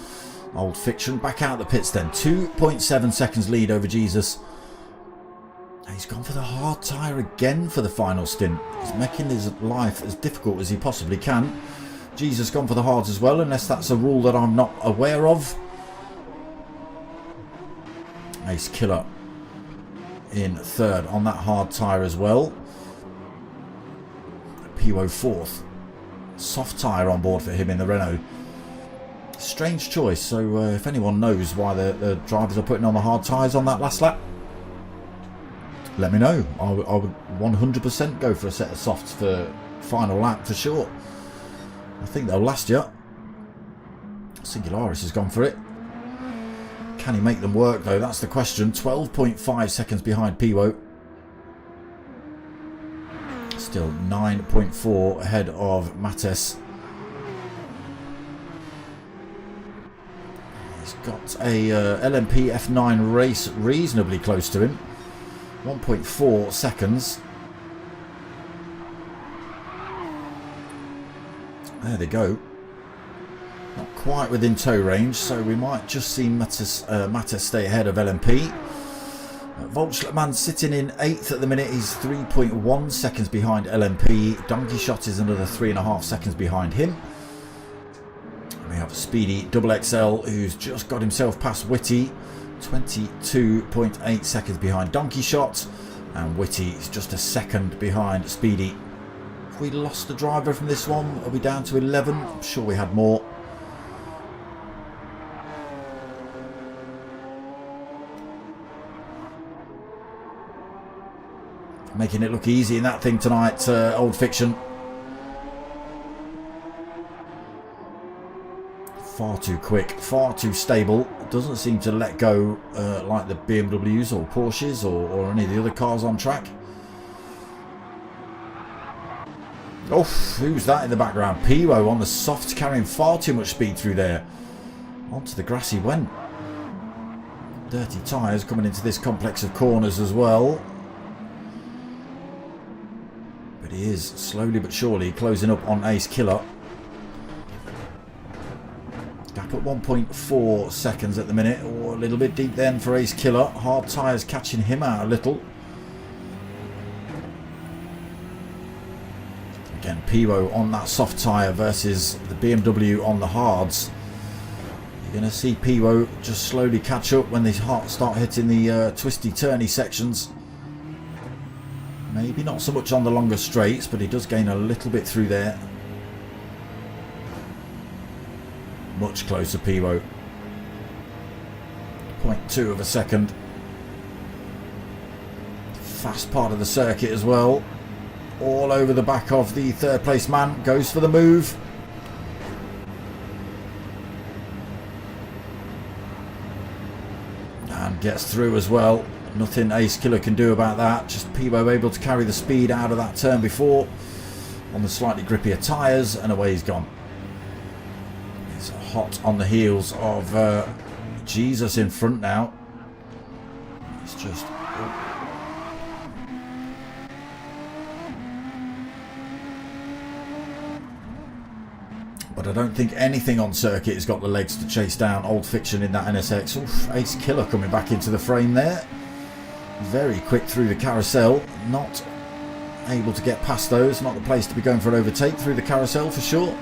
Old Fiction back out the pits then. 2.7 seconds lead over Jesus. He's gone for the hard tyre again for the final stint. He's making his life as difficult as he possibly can. Jesus gone for the hards as well, unless that's a rule that I'm not aware of. Ace Killer in third on that hard tyre as well. Piwo fourth. Soft tyre on board for him in the Renault. Strange choice, so if anyone knows why the drivers are putting on the hard tyres on that last lap, let me know. I would 100% go for a set of softs for final lap for sure. I think they'll last you. Singularis has gone for it. Can he make them work though? That's the question. 12.5 seconds behind Piwo. Still 9.4 ahead of Mattes. He's got a LMP F9 race reasonably close to him. 1.4 seconds. There they go. Not quite within tow range, so we might just see Mattes stay ahead of LMP. Volschletman sitting in 8th at the minute. He's 3.1 seconds behind LMP. Donkey Shot is another 3.5 seconds behind him. We have Speedy Double XL, who's just got himself past Witty. 22.8 seconds behind Donkey Shot, and Witty is just a second behind Speedy. Have we lost a driver from this one? Are we down to 11? I'm sure we had more. Making it look easy in that thing tonight, Old Fiction. Far too quick, far too stable. Doesn't seem to let go like the BMWs or Porsches or any of the other cars on track. Oh, who's that in the background? Piwo on the softs, carrying far too much speed through there. Onto the grass he went. Dirty tyres coming into this complex of corners as well. But he is slowly but surely closing up on Ace Killer. Gap at 1.4 seconds at the minute. Oh, a little bit deep then for Ace Killer. Hard tyres catching him out a little. Again, Piwo on that soft tyre versus the BMW on the hards. You're going to see Piwo just slowly catch up when they start hitting the twisty turny sections. Maybe not so much on the longer straights, but he does gain a little bit through there. Much closer, Piwo. 0.2 of a second. Fast part of the circuit as well. All over the back of the third place man. Goes for the move. And gets through as well. Nothing Ace Killer can do about that. Just Piwo able to carry the speed out of that turn before on the slightly grippier tyres, and away he's gone. He's hot on the heels of Jesus in front now. It's just... But I don't think anything on circuit has got the legs to chase down Old Fiction in that NSX. Oof, Ace Killer coming back into the frame there. Very quick through the carousel. Not able to get past those. Not the place to be going for an overtake through the carousel for sure.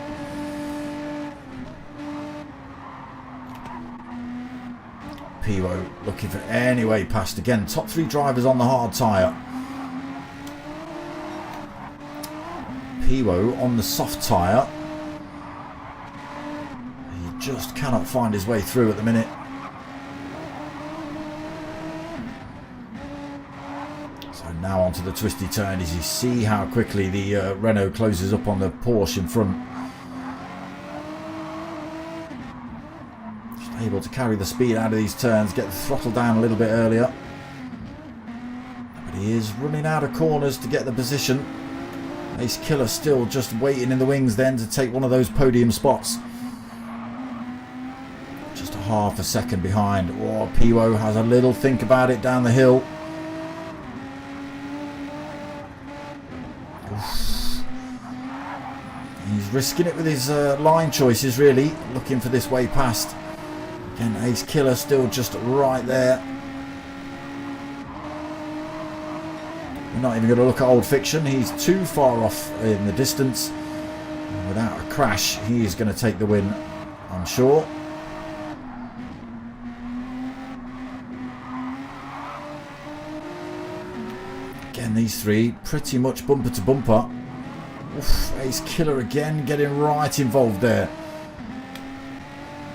Piwo looking for any way past. Again, top 3 drivers on the hard tyre. Piwo on the soft tyre. He just cannot find his way through at the minute. So now onto the twisty turn as you see how quickly the Renault closes up on the Porsche in front. Just able to carry the speed out of these turns, get the throttle down a little bit earlier. But he is running out of corners to get the position. Ace Killer still just waiting in the wings then to take one of those podium spots. Just a half a second behind. Oh, Piwo has a little think about it down the hill. Oof. He's risking it with his line choices really, looking for this way past. Again, Ace Killer still just right there. We're not even going to look at Old Fiction. He's too far off in the distance. And without a crash, he is going to take the win, I'm sure. Again, these 3 pretty much bumper to bumper. Oof, Ace Killer again getting right involved there.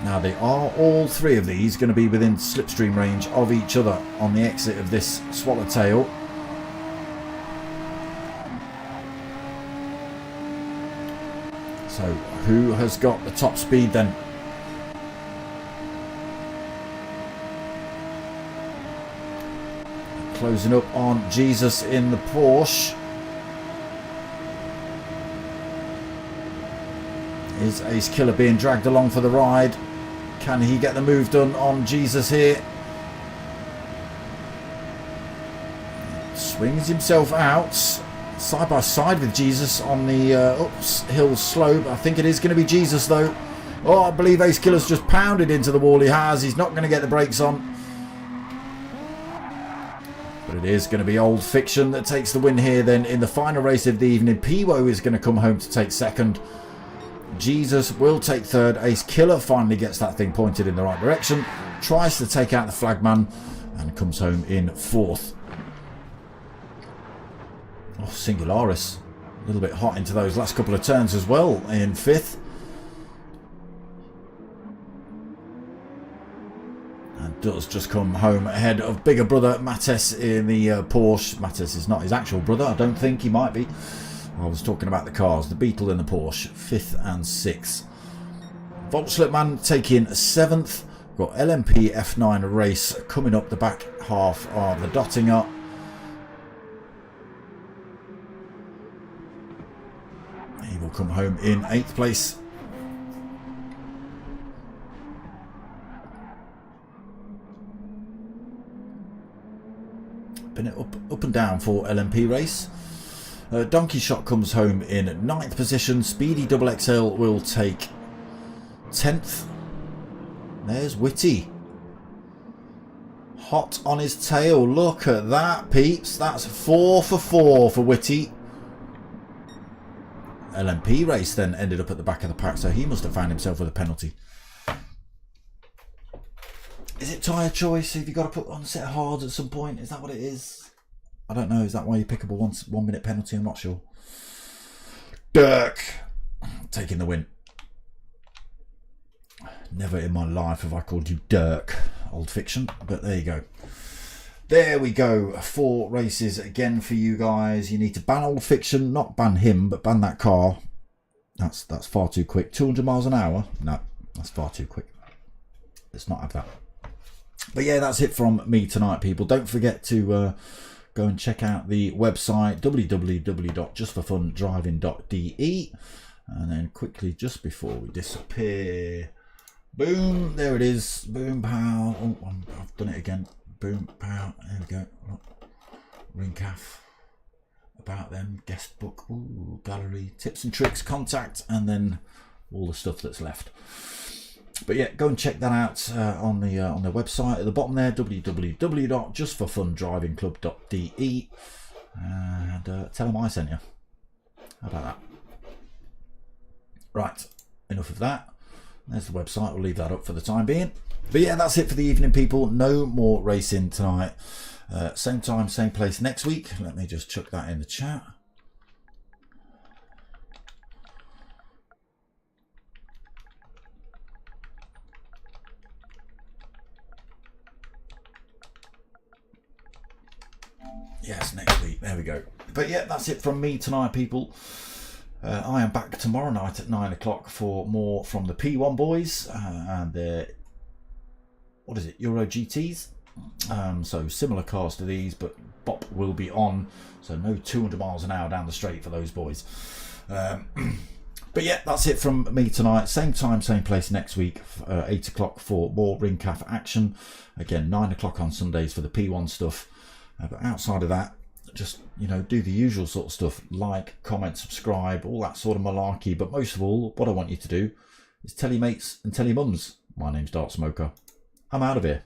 Now they are all 3 of these going to be within slipstream range of each other on the exit of this Swallowtail. So who has got the top speed then? Closing up on Jesus in the Porsche. Is Ace Killer being dragged along for the ride? Can he get the move done on Jesus here? Swings himself out. Side by side with Jesus on the uphill slope. I think it is going to be Jesus though. Oh, I believe Ace Killer's just pounded into the wall. He has. He's not going to get the brakes on. But it is going to be Old Fiction that takes the win here then in the final race of the evening. Piwo is going to come home to take second. Jesus will take third. Ace Killer finally gets that thing pointed in the right direction. Tries to take out the flagman and comes home in fourth. Oh, Singularis, a little bit hot into those last couple of turns as well in fifth. And does just come home ahead of bigger brother Mattes in the Porsche. Mattes is not his actual brother, I don't think. He might be. I was talking about the cars. The Beetle in the Porsche, 5th and 6th. Volkslippmann taking 7th. Got LMP F9 race coming up the back half of the Dottinger. He will come home in 8th place. Been up and down for LMP race. Donkey Shot comes home in 9th position. Speedy Double XL will take 10th. There's Witty. Hot on his tail. Look at that, peeps. That's 4 for 4 for Witty. LMP race then ended up at the back of the pack, so he must have found himself with a penalty. Is it tyre choice? Have you got to put on a set of hards at some point? Is that what it is? I don't know. Is that why you pick up a 1 minute penalty? I'm not sure. Dirk taking the win. Never in my life have I called you Dirk, Old Fiction, but there you go. There we go. 4 races again for you guys. You need to ban Old Fiction, not ban him, but ban that car. That's far too quick. 200 miles an hour? No, that's far too quick. Let's not have that. But yeah, that's it from me tonight, people. Don't forget to go and check out the website www.justforfundriving.de, and then quickly, just before we disappear, boom, there it is. Boom, pow. Oh, I've done it again. Boom, pow. There we go. Ringcaf. About them. Guest book. Ooh, gallery. Tips and tricks. Contact. And then all the stuff that's left. But yeah, go and check that out on the website at the bottom there. www.justforfundrivingclub.de, and tell them I sent you. How about that? Right. Enough of that. There's the website. We'll leave that up for the time being. But yeah, that's it for the evening, people. No more racing tonight. Same time, same place next week. Let me just chuck that in the chat. Yes, next week. There we go. But yeah, that's it from me tonight, people. I am back tomorrow night at 9 o'clock for more from the P1 boys and what is it, Euro GTs. So similar cars to these, but BOP will be on, so no 200 miles an hour down the straight for those boys. But yeah, that's it from me tonight. Same time, same place next week, 8 o'clock for more Ring Calf action. Again, 9 o'clock on Sundays for the P1 stuff. But outside of that, just, you know, do the usual sort of stuff. Like, comment, subscribe, all that sort of malarkey. But most of all, what I want you to do is tell your mates and tell your mums. My name's Dark Smoker. I'm out of here.